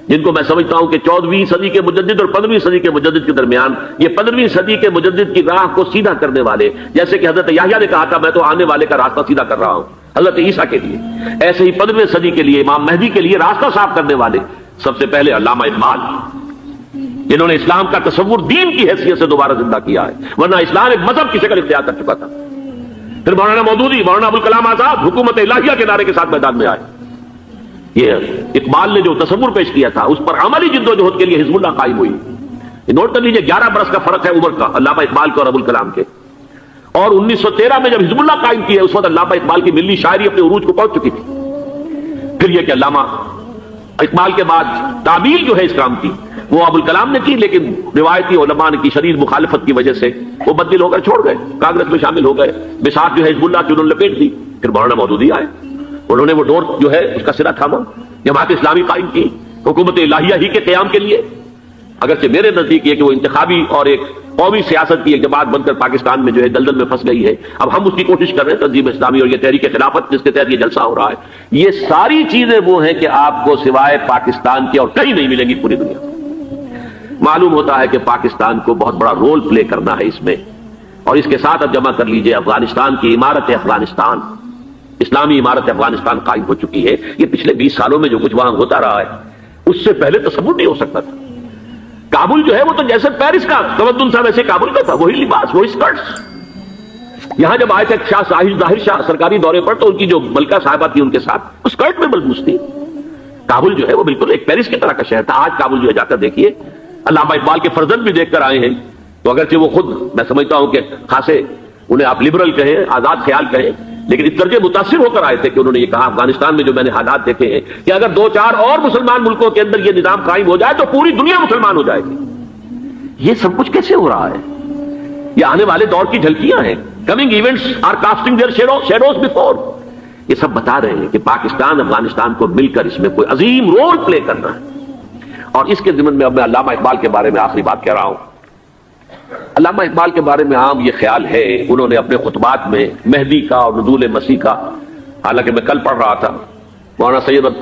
Speaker 1: جن کو میں سمجھتا ہوں کہ 14ویں صدی کے مجدد اور 15ویں صدی کے مجدد کے درمیان یہ 15ویں صدی کے مجدد کی راہ کو سیدھا کرنے والے، جیسے کہ حضرت یحییٰ نے کہا تھا میں تو آنے والے کا راستہ سیدھا کر رہا ہوں حضرت عیسیٰ کے لیے، ایسے ہی 15ویں صدی کے لیے امام مہدی کے لیے راستہ صاف کرنے والے سب سے پہلے علامہ اقبال، جنہوں نے اسلام کا تصور دین کی حیثیت سے دوبارہ زندہ کیا ہے، ورنہ اسلام ایک مذہب کی شکل اختیار کر چکا تھا. پھر مولانا مودودی، مولانا ابوالکلام آزاد حکومت الہیہ کے نعرے کے ساتھ میدان میں آئے. یہ اقبال نے جو تصور پیش کیا تھا اس پر عملی جدوجہد کے لیے حزب اللہ قائم ہوئی. نوٹ کر لیجئے 11 برس کا فرق ہے عمر کا علامہ اقبال کے اور ابوالکلام کے. اور 1913 میں جب حزب اللہ قائم کی ہے اس وقت علامہ اقبال کی ملی شاعری اپنے عروج کو پہنچ چکی تھی. پھر یہ کہ علامہ اقبال کے بعد تعمیل جو ہے اس کام کی وہ ابوالکلام نے کی، لیکن روایتی علماء کی شدید مخالفت کی وجہ سے وہ بدل ہو کر چھوڑ گئے، کانگریس میں شامل ہو گئے، بساط جو ہے حزب اللہ کی انہوں نے لپیٹ دی. پھر مولانا مودودی آئے، انہوں نے وہ ڈور جو ہے اس کا سرا تھاما، جماعت اسلامی قائم کی حکومت الہیہ ہی کے قیام کے لیے. اگرچہ میرے نزدیک یہ کہ وہ انتخابی اور ایک قومی سیاست کی ایک جماعت بن کر پاکستان میں جو ہے دلدل میں پھنس گئی ہے. اب ہم اس کی کوشش کر رہے ہیں، تنظیم اسلامی اور یہ تحریک خلافت جس کے تحت یہ جلسہ ہو رہا ہے، یہ ساری چیزیں وہ ہیں کہ آپ کو سوائے پاکستان کے اور کہیں نہیں ملیں گی پوری دنیا. معلوم ہوتا ہے کہ پاکستان کو بہت بڑا رول پلے کرنا ہے اس میں. اور اس کے ساتھ اب جمع کر لیجئے افغانستان کی عمارت افغانستان، اسلامی عمارت افغانستان قائم ہو چکی ہے. یہ پچھلے 20 سالوں میں جو کچھ وہاں ہوتا رہا ہے اس سے پہلے تصور نہیں ہو سکتا تھا. کابل جو ہے وہ تو جیسے پیرس کا تمدن تھا ویسے کابل کا تھا، وہی لباس، وہی اسکرٹس. یہاں جب آئے تھے شاہ ظاہر شاہ سرکاری دورے پر تو ان کی جو ملکہ صاحبہ تھی ان کے ساتھ اسکرٹ میں ملبوس تھی. کابل جو ہے وہ بالکل ایک پیرس کی طرح کا شہر تھا. آج کابل جو ہے جا کر دیکھیے، علامہ اقبال کے فرزند بھی دیکھ کر آئے ہیں تو اگرچہ وہ خود میں سمجھتا ہوں کہ خاصے انہیں آپ لبرل کہیں، آزاد خیال کہیں، لیکن اس درجے متاثر ہو کر آئے تھے کہ انہوں نے یہ کہا افغانستان میں جو میں نے حالات دیکھے ہیں کہ اگر 2-4 اور مسلمان ملکوں کے اندر یہ نظام قائم ہو جائے تو پوری دنیا مسلمان ہو جائے گی۔ یہ سب کچھ کیسے ہو رہا ہے؟ یہ آنے والے دور کی جھلکیاں ہیں۔ Coming events are casting their shadows before. یہ سب بتا رہے ہیں کہ پاکستان افغانستان کو مل کر اس میں کوئی عظیم رول پلے کرنا ہے۔ اور اس کے ضمن میں اب میں علامہ اقبال کے بارے میں آخری بات کہہ رہا ہوں۔ علامہ اقبال کے بارے میں عام یہ خیال ہے، انہوں نے اپنے خطبات میں مہدی کا اور نزول مسیح کا، حالانکہ میں کل پڑھ رہا تھا مولانا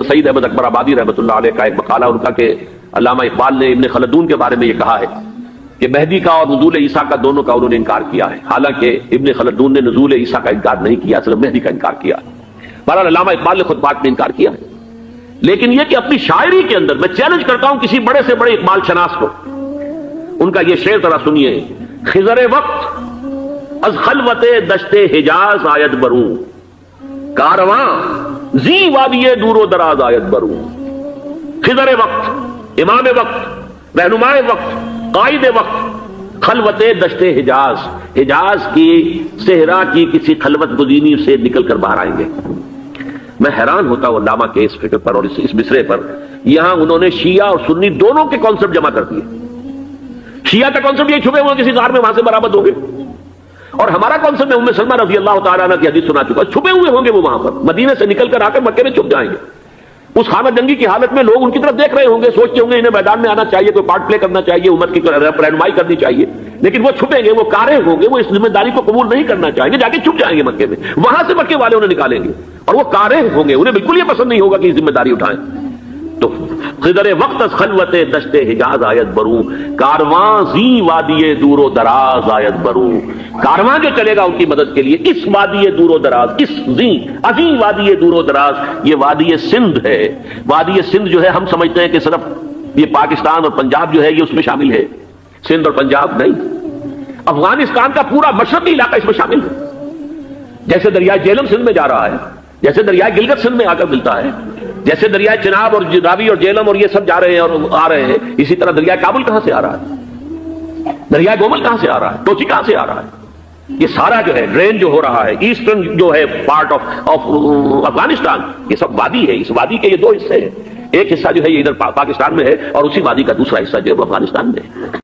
Speaker 1: سعید احمد اکبر آبادی رحمۃ اللہ علیہ کا ایک مقالہ ان کا کہ علامہ اقبال نے ابن خلدون کے بارے میں یہ کہا ہے کہ مہدی کا اور نزول عیسیٰ کا دونوں کا انہوں نے انکار کیا ہے، حالانکہ ابن خلدون نے نزول عیسیٰ کا انکار نہیں کیا، صرف مہدی کا انکار کیا۔ بہرحال علامہ اقبال نے خطبات میں انکار کیا ہے، لیکن یہ کہ اپنی شاعری کے اندر میں چیلنج کرتا ہوں کسی بڑے سے بڑے اقبال شناس کو، ان کا یہ شعر ذرا سنیے۔ خضر وقت از خلوت دشت حجاز آیت بروں، کارواں زی وادی دور و دراز آیت بروں۔ خضر وقت، امام وقت، رہنمائے وقت، قائد وقت، خلوت دشت حجاز، حجاز کی صحرا کی کسی خلوت گزینی سے نکل کر باہر آئیں گے۔ میں حیران ہوتا ہوں علامہ کے اس فکر پر اور اس مصرے پر۔ یہاں انہوں نے شیعہ اور سنی دونوں کے کانسیپٹ جمع کر دیے۔ شیعہ کا کانسیپٹ یہ چھپے ہوئے کسی غار میں وہاں سے برآمد ہوں گے، اور ہمارا کانسیپٹ میں ام سلمہ رضی اللہ تعالیٰ عنہ کی حدیث سنا چکا، چھپے ہوئے ہوں گے وہ وہاں پر، مدینے سے نکل کر آ کر مکے میں چھپ جائیں گے۔ اس خانہ جنگی کی حالت میں لوگ ان کی طرف دیکھ رہے ہوں گے، سوچتے ہوں گے انہیں میدان میں آنا چاہیے، کوئی پارٹ پلے کرنا چاہیے، امت کی رہنمائی کرنی چاہیے، لیکن وہ چھپیں گے، وہ کارے ہوں گے، وہ اس ذمہ داری کو قبول نہیں کرنا چاہیں گے، جا کے چھپ جائیں گے مکے میں، وہاں سے مکے والے انہیں نکالیں گے، اور وہ کارے ہوں گے، انہیں بالکل یہ پسند نہیں ہوگا کہ یہ ذمہ داری اٹھائیں۔ تو خضر وقت از خلوت دشت حجاز آیت بروں، کارواں زی وادی دور و دراز آیت بروں۔ کارواں جو چلے گا ان کی مدد کے لیے اس وادی دور و دراز، اس زی عظیم وادی دور و دراز، یہ وادی سندھ ہے۔ وادی سندھ جو ہے ہم سمجھتے ہیں کہ صرف یہ پاکستان اور پنجاب جو ہے یہ اس میں شامل ہے، سندھ اور پنجاب نہیں، افغانستان کا پورا مشرقی علاقہ اس میں شامل ہے۔ جیسے دریائے جہلم سندھ میں جا رہا ہے، جیسے دریائے گلگت سندھ میں آ کر ملتا ہے، جیسے دریائے چناب اور راوی اور جہلم اور یہ سب جا رہے ہیں اور آ رہے ہیں، اسی طرح دریائے کابل کہاں سے آ رہا ہے، دریائے گومل کہاں سے آ رہا ہے، ٹوچی کہاں سے آ رہا ہے، یہ سارا جو ہے ڈرین جو ہو رہا ہے ایسٹرن جو ہے پارٹ آف افغانستان، یہ سب وادی ہے۔ اس وادی کے یہ دو حصے ہیں، ایک حصہ جو ہے یہ ادھر پاکستان میں ہے اور اسی وادی کا دوسرا حصہ جو ہے وہ افغانستان میں ہے۔